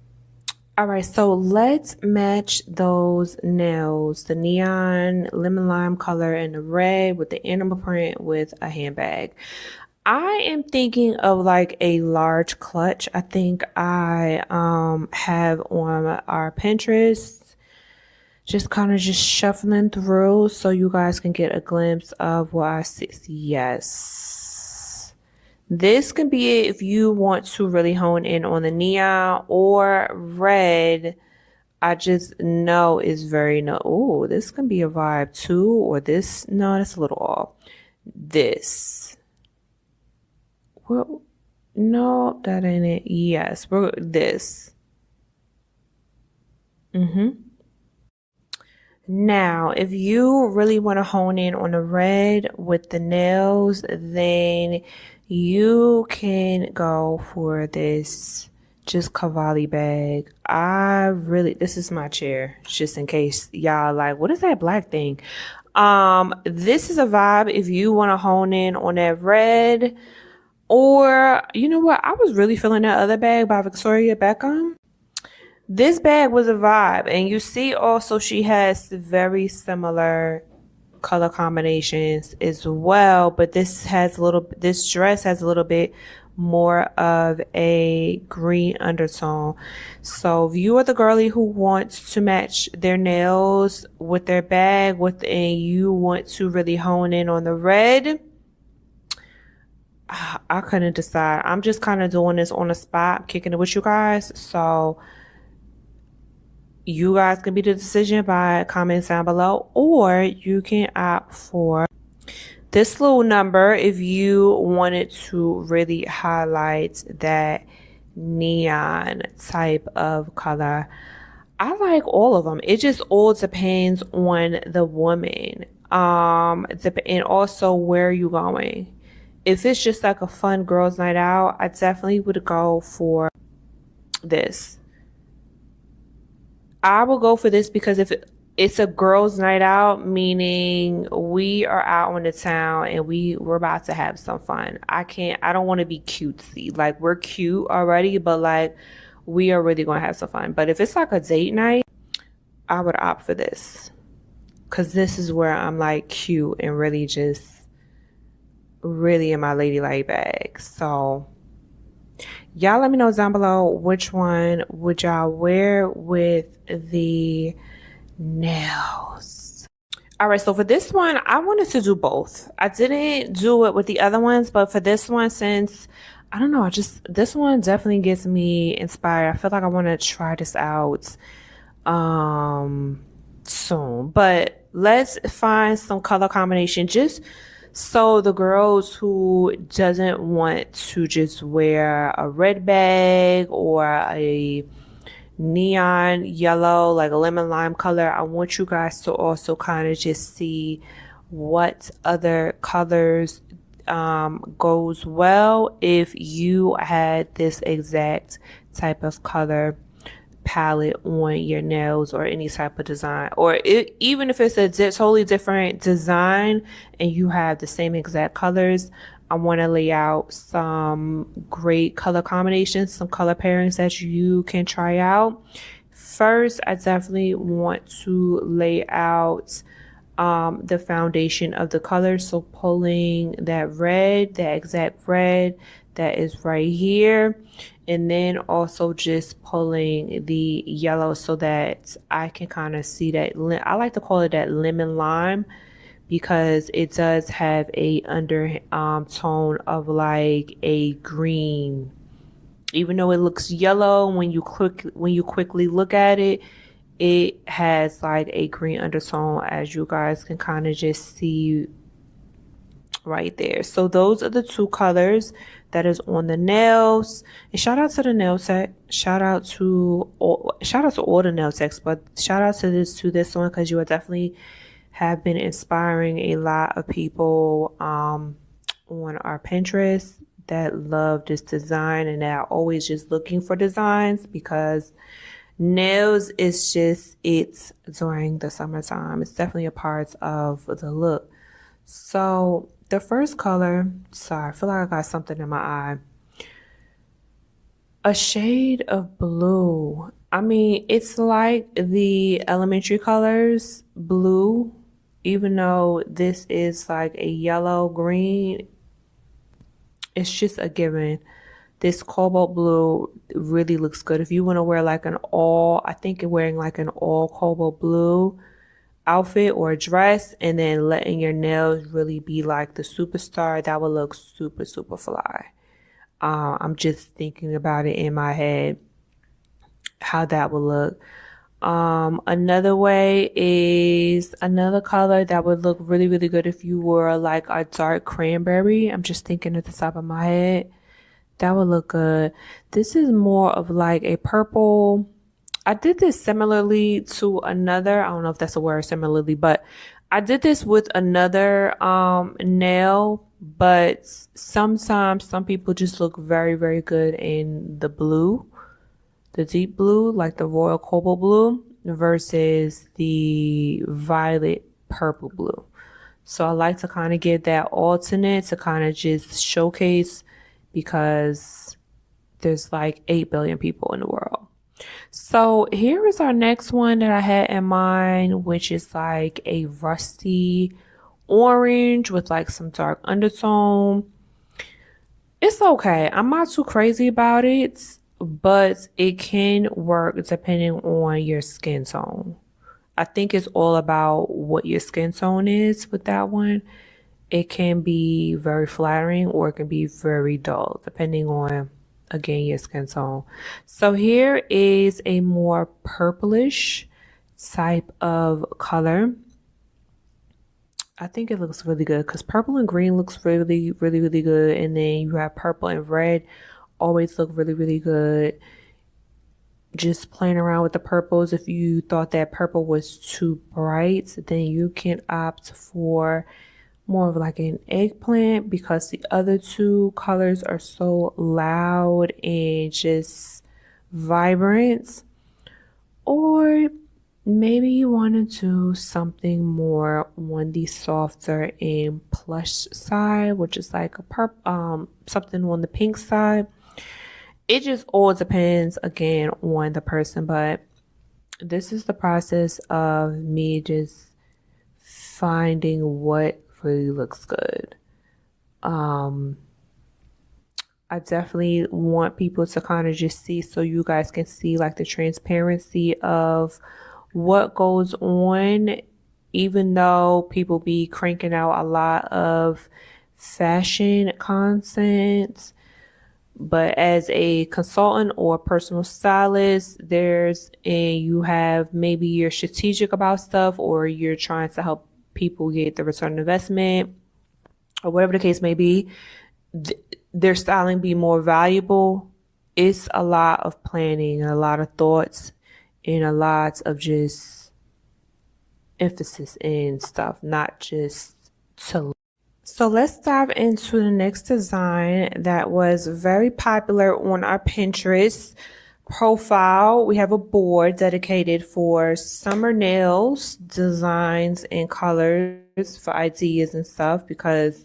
All right, so let's match those nails, the neon lemon lime color and the red with the animal print with a handbag. I am thinking of like a large clutch. I think I have on our Pinterest, just kind of just shuffling through so you guys can get a glimpse of what I see. Yes. This can be it if you want to really hone in on the neon or red. I just know is very no. Oh, this can be a vibe too, or this. No, that's a little off. This. Well, no, that ain't it. Yes, we're this. Now, if you really want to hone in on the red with the nails, then you can go for this just Cavalli bag. This is my chair, just in case y'all like, what is that black thing? This is a vibe if you want to hone in on that red. Or, you know what? I was really feeling that other bag by Victoria Beckham. This bag was a vibe. And you see also she has very similar color combinations as well. But this dress has a little bit more of a green undertone. So if you are the girly who wants to match their nails with their bag and you want to really hone in on the red, I couldn't decide. I'm just kind of doing this on the spot, kicking it with you guys. So you guys can be the decision by comments down below, or you can opt for this little number if you wanted to really highlight that neon type of color. I like all of them. It just all depends on the woman. And also where you going. If it's just like a fun girls' night out, I definitely would go for this. I will go for this because it's a girls' night out, meaning we are out on the town and we're about to have some fun. I don't want to be cutesy. Like, we're cute already, but like we are really gonna have some fun. But if it's like a date night, I would opt for this. Cause this is where I'm like cute and really just really in my ladylike bag. So y'all let me know down below which one would y'all wear with the nails. All right, so for this one, I wanted to do both. I didn't do it with the other ones, but for this one, since I don't know, this one definitely gets me inspired. I feel like I want to try this out soon. But let's find some color combination just so the girls who doesn't want to just wear a red bag or a neon yellow, like a lemon lime color, I want you guys to also kind of just see what other colors goes well if you had this exact type of color palette on your nails or any type of design, or even if it's a totally different design and you have the same exact colors. I want to lay out some great color combinations, some color pairings that you can try out. First, I definitely want to lay out the foundation of the colors. So pulling that red, that exact red that is right here, and then also just pulling the yellow so that I can kind of see that. I like to call it that lemon lime, because it does have a tone of like a green, even though it looks yellow when you quickly look at it. It has like a green undertone, as you guys can kind of just see right there. So those are the two colors that is on the nails. And shout out to the nail tech. Shout out to all the nail techs, but shout out to this one, because you are definitely have been inspiring a lot of people on our Pinterest that love this design and that are always just looking for designs, because nails is just it's during the summertime. It's definitely a part of the look. So the first color, sorry, I feel like I got something in my eye. A shade of blue. I mean, it's like the elementary colors blue, even though this is like a yellow green. It's just a given. This cobalt blue really looks good. If you want to wear like I think you're wearing like an all cobalt blue outfit or a dress, and then letting your nails really be like the superstar, that would look super, super fly. I'm just thinking about it in my head, how that would look. Another way is another color that would look really, really good if you wore like a dark cranberry. I'm just thinking at the top of my head. That would look good. This is more of like a purple. I did this similarly to another, I don't know if that's a word, similarly, but I did this with another nail, but sometimes some people just look very, very good in the blue, the deep blue, like the royal cobalt blue versus the violet purple blue. So I like to kind of get that alternate to kind of just showcase, because there's like 8 billion people in the world. So here is our next one that I had in mind, which is like a rusty orange with like some dark undertone. It's okay. I'm not too crazy about it, but it can work depending on your skin tone. I think it's all about what your skin tone is with that one. It can be very flattering or it can be very dull, depending on, again, your skin tone. So here is a more purplish type of color. I think it looks really good because purple and green looks really, really, really good. And then you have purple and red always look really, really good. Just playing around with the purples. If you thought that purple was too bright, then you can opt for more of like an eggplant, because the other two colors are so loud and just vibrant. Or Maybe you want to do something more on the softer and plush side, which is like a something on the pink side. It just all depends again on the person, but this is the process of me just finding what really looks good. I definitely want people to kind of just see so you guys can see like the transparency of what goes on, even though people be cranking out a lot of fashion content. But as a consultant or personal stylist, you have maybe you're strategic about stuff or you're trying to help people get the return on investment or whatever the case may be, their styling be more valuable. It's a lot of planning and a lot of thoughts and a lot of just emphasis in stuff, not just to. So let's dive into the next design that was very popular on our Pinterest profile. We have a board dedicated for summer nails, designs, and colors for ideas and stuff because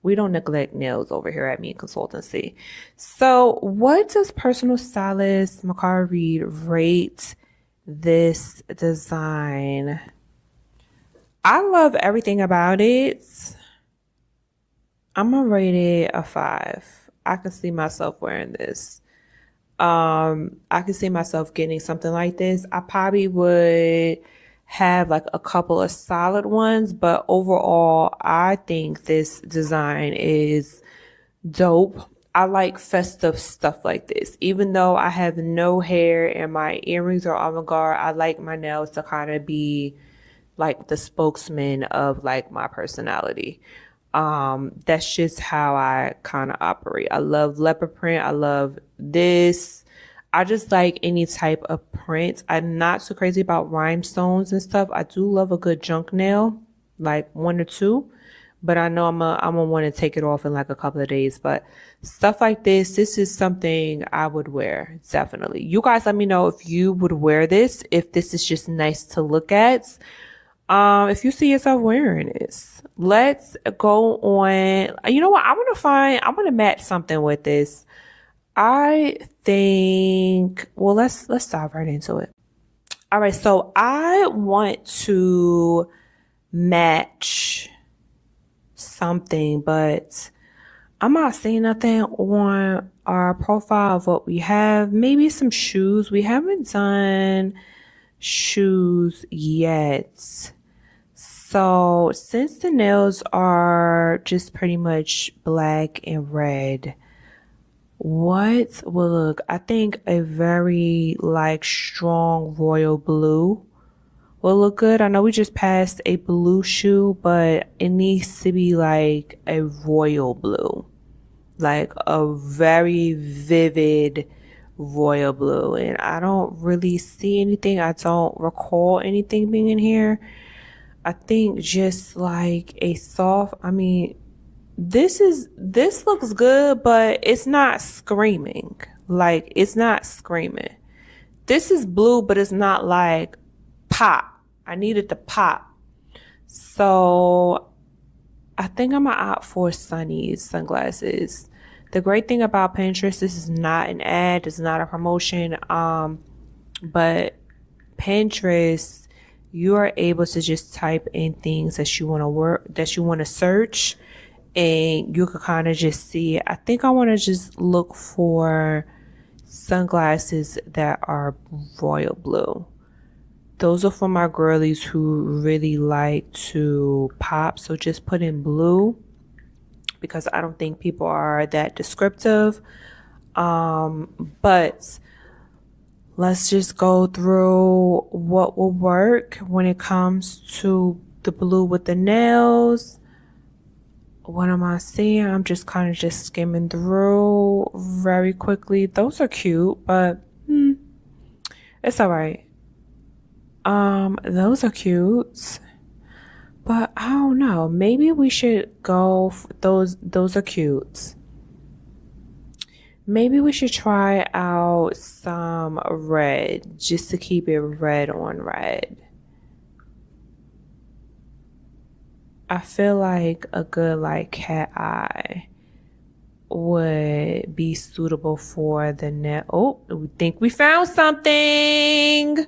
we don't neglect nails over here at MIIEN Consultancy. So what does personal stylist Mikara Reid rate this design? I love everything about it. I'm gonna rate it a 5. I can see myself wearing this. I can see myself getting something like this. I probably would have like a couple of solid ones, but overall, I think this design is dope. I like festive stuff like this. Even though I have no hair and my earrings are avant-garde, I like my nails to kind of be like the spokesman of like my personality. That's just how I kind of operate. I love leopard print. I love this. I just like any type of print. I'm not so crazy about rhinestones and stuff. I do love a good junk nail, like 1 or 2, but I know I'm gonna want to take it off in like a couple of days. But stuff like this is something I would wear, definitely. You guys let me know if you would wear this, if this is just nice to look at. If you see yourself wearing this, let's go on. You know what? I want to match something with this. I think, well, let's dive right into it. All right. So I want to match something, but I'm not seeing nothing on our profile of what we have. Maybe some shoes. We haven't done shoes yet. So since the nails are just pretty much black and red, what will look? I think a very like strong royal blue will look good. I know we just passed a blue shoe, but it needs to be like a royal blue, like a very vivid royal blue. And I don't really see anything. I don't recall anything being in here. I think just like a soft, I mean, this looks good, but it's not screaming. Like, it's not screaming. This is blue, but it's not like pop. I needed to pop. So I think I'm gonna opt for Sunny's sunglasses. The great thing about Pinterest, this is not an ad, it's not a promotion. But Pinterest, you are able to just type in things that you want to work, that you want to search, and you can kind of just see it. I think I want to just look for sunglasses that are royal blue. Those are for my girlies who really like to pop. So just put in blue because I don't think people are that descriptive. But let's just go through what will work when it comes to the blue with the nails. What am I seeing? I'm just kind of just skimming through very quickly. Those are cute, but it's all right. Those are cute, but I don't know. Maybe we should go. Those are cute. Maybe we should try out some red just to keep it red on red. I feel like a good like cat eye would be suitable for the nail. Oh, we think we found something.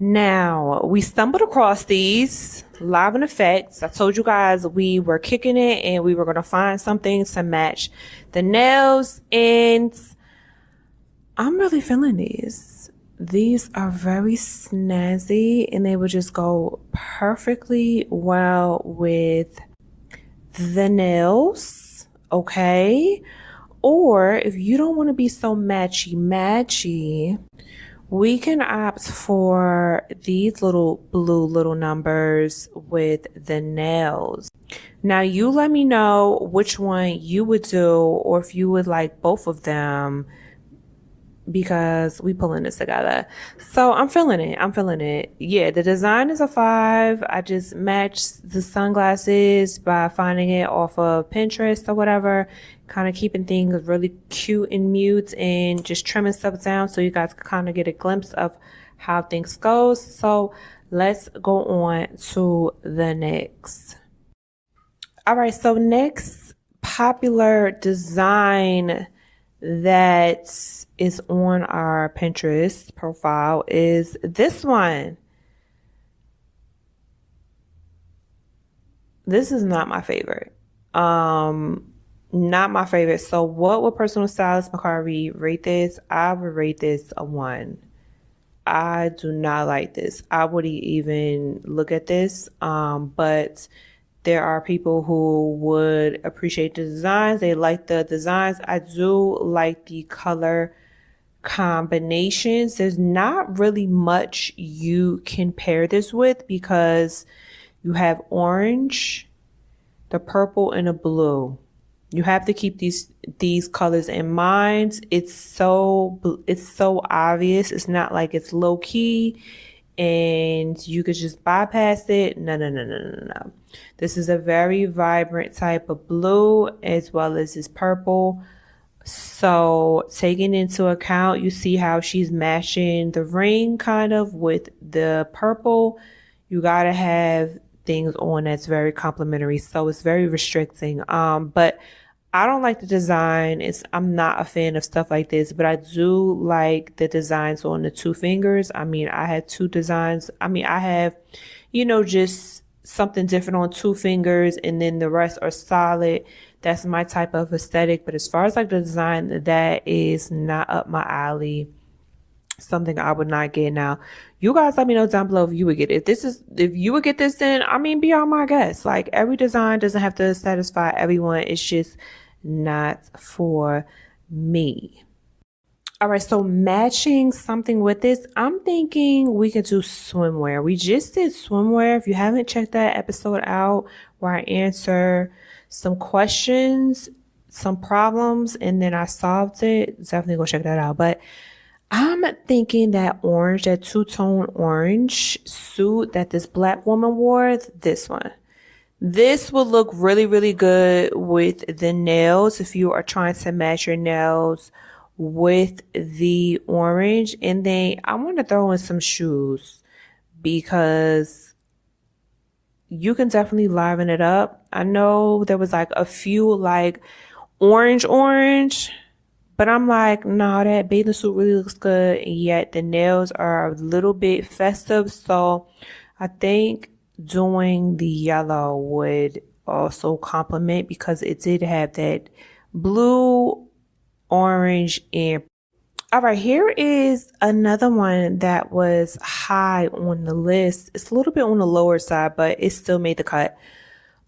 Now, we stumbled across these live in effects. I told you guys we were kicking it and we were going to find something to match the nails, and I'm really feeling these. These are very snazzy and they would just go perfectly well with the nails, okay? Or if you don't want to be so matchy, we can opt for these little blue little numbers with the nails. Now you let me know which one you would do or if you would like both of them because we pulling this together. So I'm feeling it. Yeah, the design is a 5. I just matched the sunglasses by finding it off of Pinterest or whatever, kind of keeping things really cute and mute and just trimming stuff down so you guys can kind of get a glimpse of how things go. So let's go on to the next. All right, so next popular design that is on our Pinterest profile is this one. This is not my favorite. Not my favorite. So what would personal stylist Mikara Reid rate this? I would rate this a 1. I do not like this. I wouldn't even look at this. But there are people who would appreciate the designs. They like the designs. I do like the color combinations. There's not really much you can pair this with because you have orange, the purple, and the blue. You have to keep these colors in mind. It's so obvious. It's not like it's low key and you could just bypass it. No. This is a very vibrant type of blue as well as this purple. So taking into account, you see how she's matching the ring kind of with the purple. You gotta have things on that's very complementary. So it's very restricting. But I don't like the design. I'm not a fan of stuff like this, but I do like the designs on the 2 fingers. I mean, I had 2 designs. I mean, I have, just something different on 2 fingers and then the rest are solid. That's my type of aesthetic. But as far as like the design, that is not up my alley. Something I would not get. Now, you guys let me know down below if you would get it. If you would get this, then I mean, be on my guest. Like every design doesn't have to satisfy everyone. It's just not for me. All right, so matching something with this, I'm thinking we could do swimwear. We just did swimwear. If you haven't checked that episode out where I answer some questions, some problems, and then I solved it, definitely go check that out. But I'm thinking that orange, that 2-tone orange suit that this black woman wore, this one. This will look really, really good with the nails if you are trying to match your nails with the orange. And then I want to throw in some shoes because you can definitely liven it up. I know there was like a few like orange, but I'm like, no, that bathing suit really looks good. And yet the nails are a little bit festive. So I think doing the yellow would also complement because it did have that blue, orange, and all right, here is another one that was high on the list. It's a little bit on the lower side, but it still made the cut.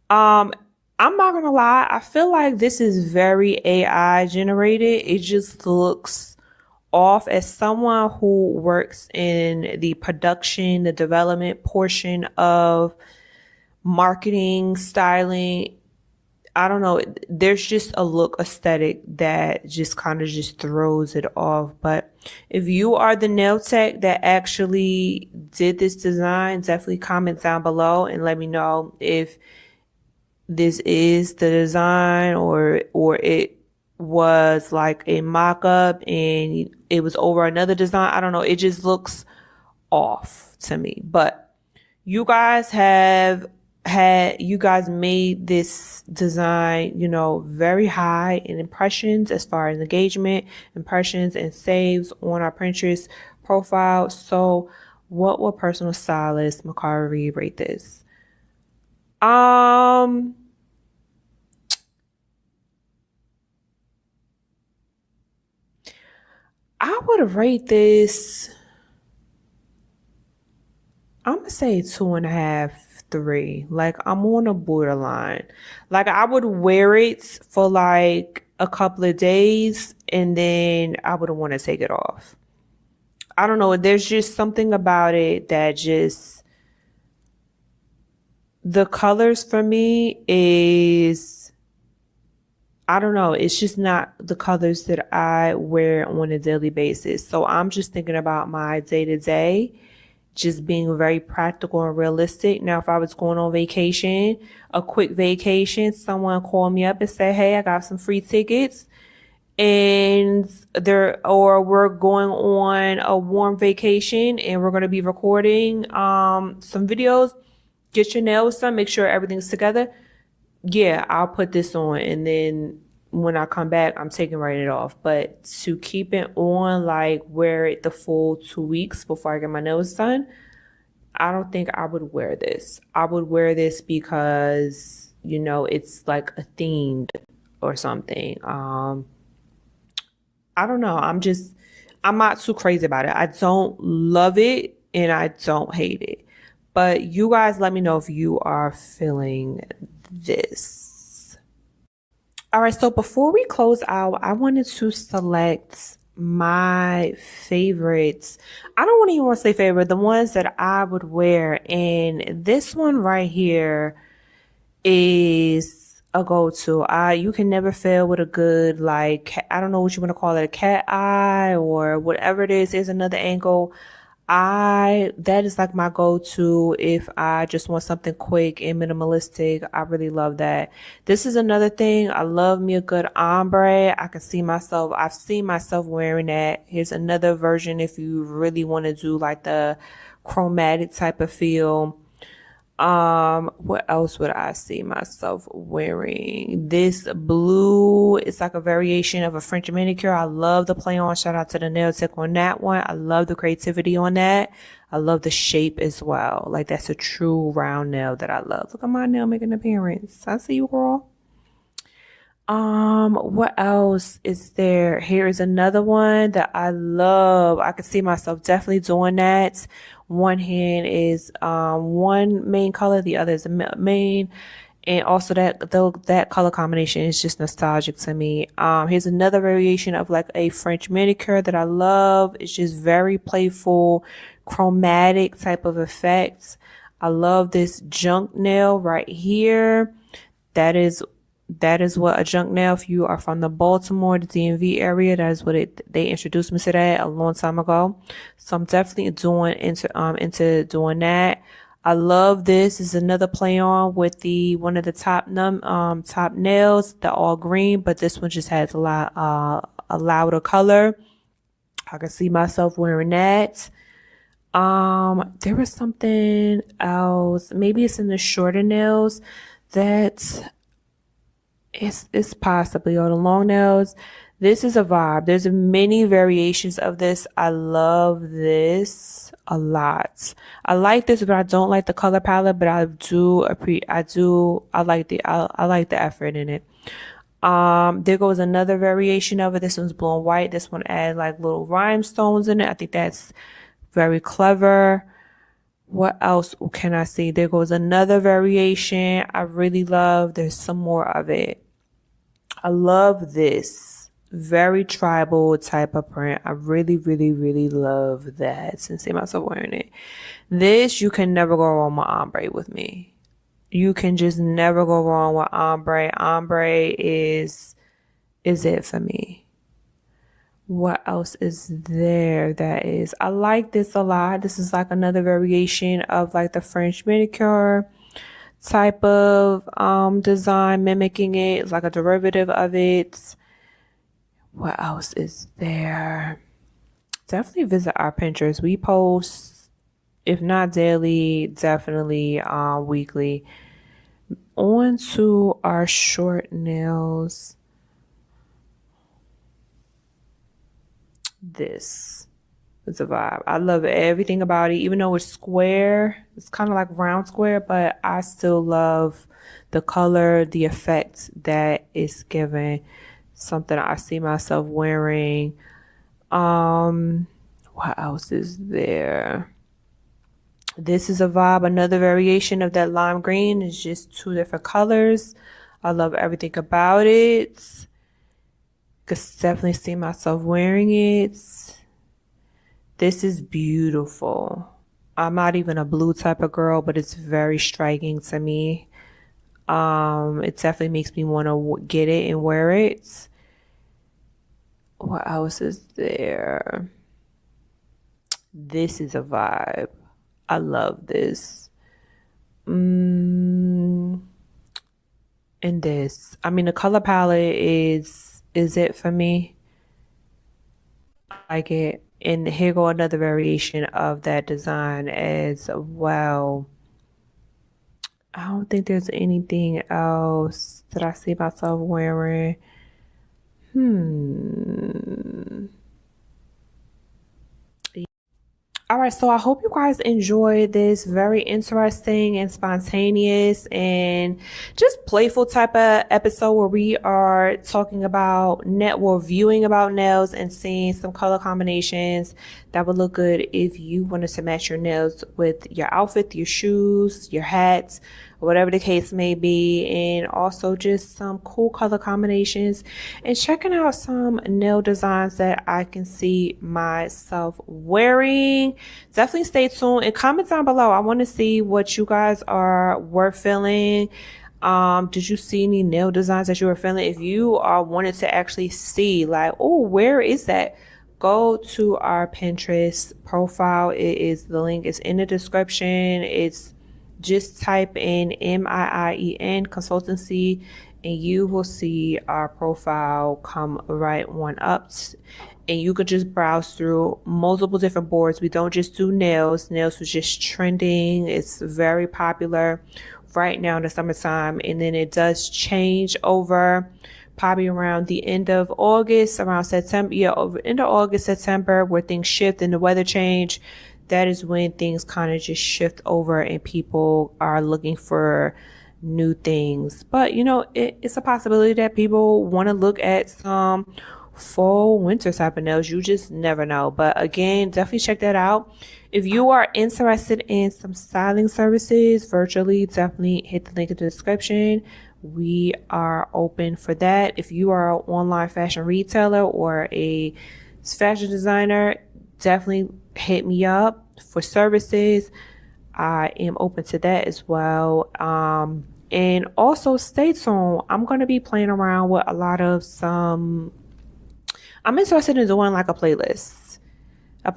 I'm not gonna lie, I feel like this is very AI generated. It just looks off. As someone who works in the production, the development portion of marketing, styling, I don't know, there's just a look aesthetic that just kind of just throws it off. But if you are the nail tech that actually did this design, definitely comment down below and let me know if this is the design or it was like a mock-up and it was over another design. I don't know. It just looks off to me. But you guys you guys made this design, very high in impressions as far as engagement, impressions, and saves on our Pinterest profile. So what would personal stylist Mikara Reid rate this? I would rate this, I'm gonna say 2.5, 3. Like, I'm on a borderline. Like, I would wear it for like a couple of days and then I would want to take it off. I don't know. There's just something about it that just, the colors for me is, I don't know. It's just not the colors that I wear on a daily basis. So I'm just thinking about my day to day, just being very practical and realistic. Now, if I was going on vacation, a quick vacation, someone called me up and said, "Hey, I got some free tickets and we're going on a warm vacation and we're going to be recording some videos. Get your nails done, make sure everything's together." Yeah, I'll put this on and then when I come back, I'm taking it off. But to keep it on, like wear it the full 2 weeks before I get my nails done, I don't think I would wear this. I would wear this because, it's like a themed or something. I don't know. I'm not too crazy about it. I don't love it and I don't hate it. But you guys let me know if you are feeling this. All right, so before we close out, I wanted to select my favorites. I don't even want to say favorite, the ones that I would wear. And this one right here is a go-to. You can never fail with a good, like, I don't know what you want to call it, a cat eye or whatever it is. There's another angle. That is like my go-to if I just want something quick and minimalistic. I really love that. This is another thing. I love me a good ombre. I've seen myself wearing that. Here's another version if you really want to do like the chromatic type of feel. What else would I see myself wearing? This blue, it's like a variation of a French manicure. I love the play on. Shout out to the nail tech on that one. I love the creativity on that. I love the shape as well. Like that's a true round nail that I love. Look at my nail making an appearance. I see you, girl. What else is there? Here is another one that I love. I could see myself definitely doing that. One hand is one main color, the other is the main, and also that color combination is just nostalgic to me. Here's another variation of like a French manicure that I love. It's just very playful, chromatic type of effect. I love this junk nail right here. That is what a junk nail, if you are from the Baltimore, the DMV area, that is what they introduced me to that a long time ago. So I'm definitely into doing that. I love this. This is another play on with one of the top nails. They're all green, but this one just has a louder color. I can see myself wearing that. There was something else. Maybe it's in the shorter nails that it's possibly, or the long nails. This is a vibe. There's many variations of this. I love this a lot. I like this, but I don't like the color palette, but I like the effort in it. There goes another variation of it. This one's blue and white. This one adds like little rhinestones in it. I think that's very clever. What else can I see? There goes another variation I really love. There's some more of it. I love this. Very tribal type of print. I really, really, really love that since see myself wearing it. This, you can never go wrong with ombre with me. You can just never go wrong with ombre. Ombre is it for me. What else is there I like this a lot. This is like another variation of like the French manicure type of design, mimicking it. It's like a derivative of it. What else is there? Definitely visit our Pinterest. We post, if not daily, definitely weekly. On to our short nails. This is a vibe. I love everything about it, even though it's square. It's kind of like round square, but I still love the color, the effect that it's given. Something I see myself wearing. What else is there? This is a vibe, another variation of that lime green. It's just two different colors. I love everything about it. Could definitely see myself wearing it. This is beautiful. I'm not even a blue type of girl, but it's very striking to me. It definitely makes me want to get it and wear it. What else is there? This is a vibe. I love this. And this. I mean, the color palette is it for me. I like it. And here go another variation of that design as well. I don't think there's anything else that I see myself wearing. All right, so I hope you guys enjoyed this very interesting and spontaneous and just playful type of episode where we are talking about viewing about nails and seeing some color combinations that would look good if you wanted to match your nails with your outfit, your shoes, your hats, whatever the case may be, and also just some cool color combinations and checking out some nail designs that I can see myself wearing. Definitely stay tuned and comment down below. I want to see what you guys were feeling. Did you see any nail designs that you were feeling? If you wanted to actually see, like, oh, where is that? Go to our Pinterest profile. The link is in the description. It's just type in MIIEN consultancy and you will see our profile come right on up, and you could just browse through multiple different boards. We don't just do nails. Nails was just trending. It's very popular right now in the summertime, and then it does change over probably around the end of August, around September, over end of August, September, where things shift and the weather change. That is when things kind of just shift over and people are looking for new things. But it's a possibility that people want to look at some fall winter type of nails. You just never know. But again, definitely check that out. If you are interested in some styling services virtually, definitely hit the link in the description. We are open for that. If you are an online fashion retailer or a fashion designer, definitely hit me up for services. I am open to that as well. And also stay tuned. I'm going to be playing around with a lot of I'm interested in doing like a playlist. I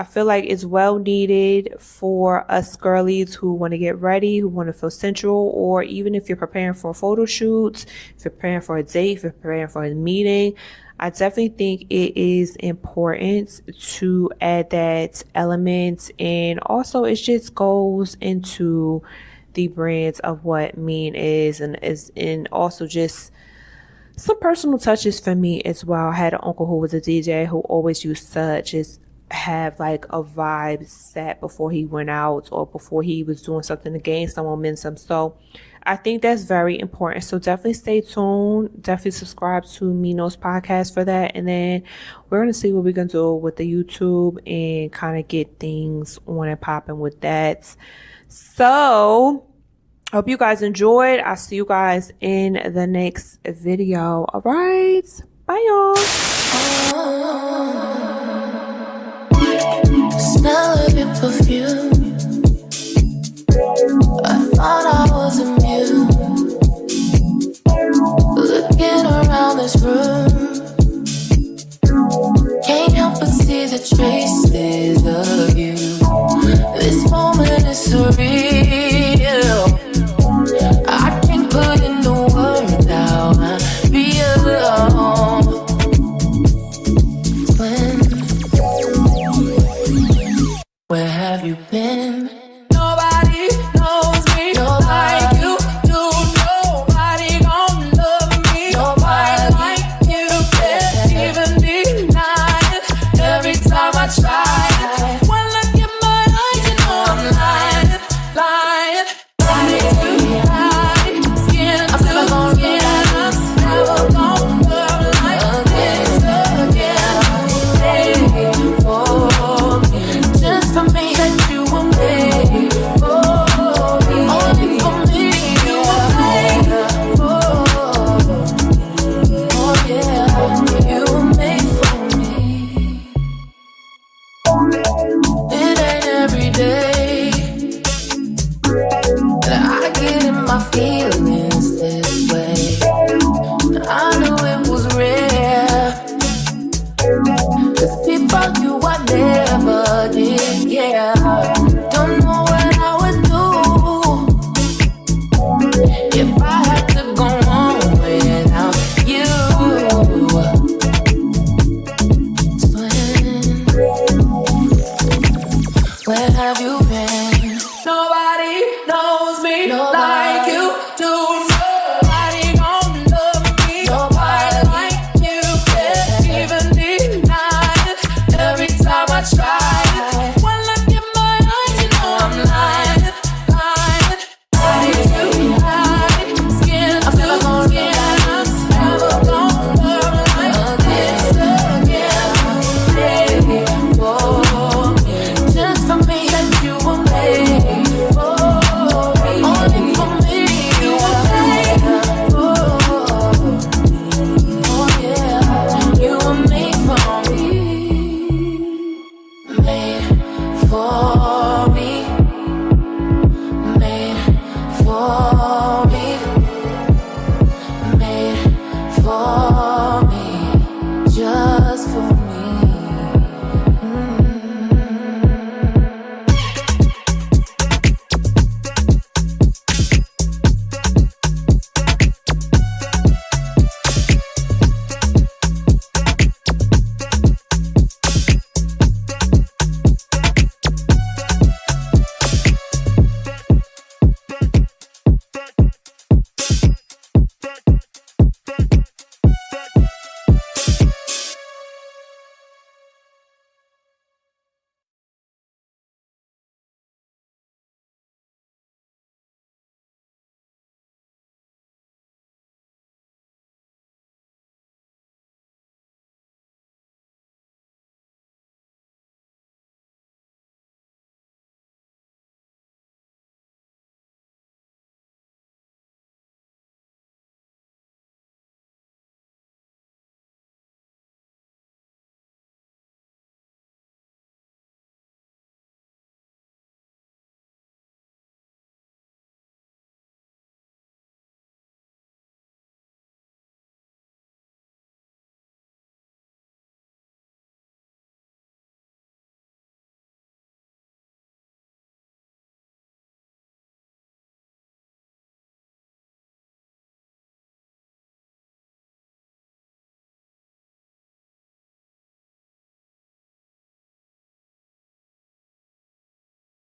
feel like is well needed for us girlies who want to get ready, who want to feel sensual, or even if you're preparing for a photo shoot, if you're preparing for a date, if you're preparing for a meeting. I definitely think it is important to add that element, and also it just goes into the brands of what MIIEN is, and also just some personal touches for me as well. I had an uncle who was a DJ who always used to just have like a vibe set before he went out or before he was doing something to gain some momentum. So I think that's very important. So definitely stay tuned. Definitely subscribe to Minos podcast for that. And then we're going to see what we're going to do with the YouTube and kind of get things on and popping with that. So I hope you guys enjoyed. I'll see you guys in the next video. All right. Bye, y'all. Smell of your perfume. I thought I was immune. Looking around this room, can't help but see the traces of you. This moment is surreal. I can't put into words how I feel. day that I get in my feelings this way. I knew it was rare, 'cause people you I never did, yeah. Don't know what I would do if I had to go on without you. Where have you been? Nobody knows me like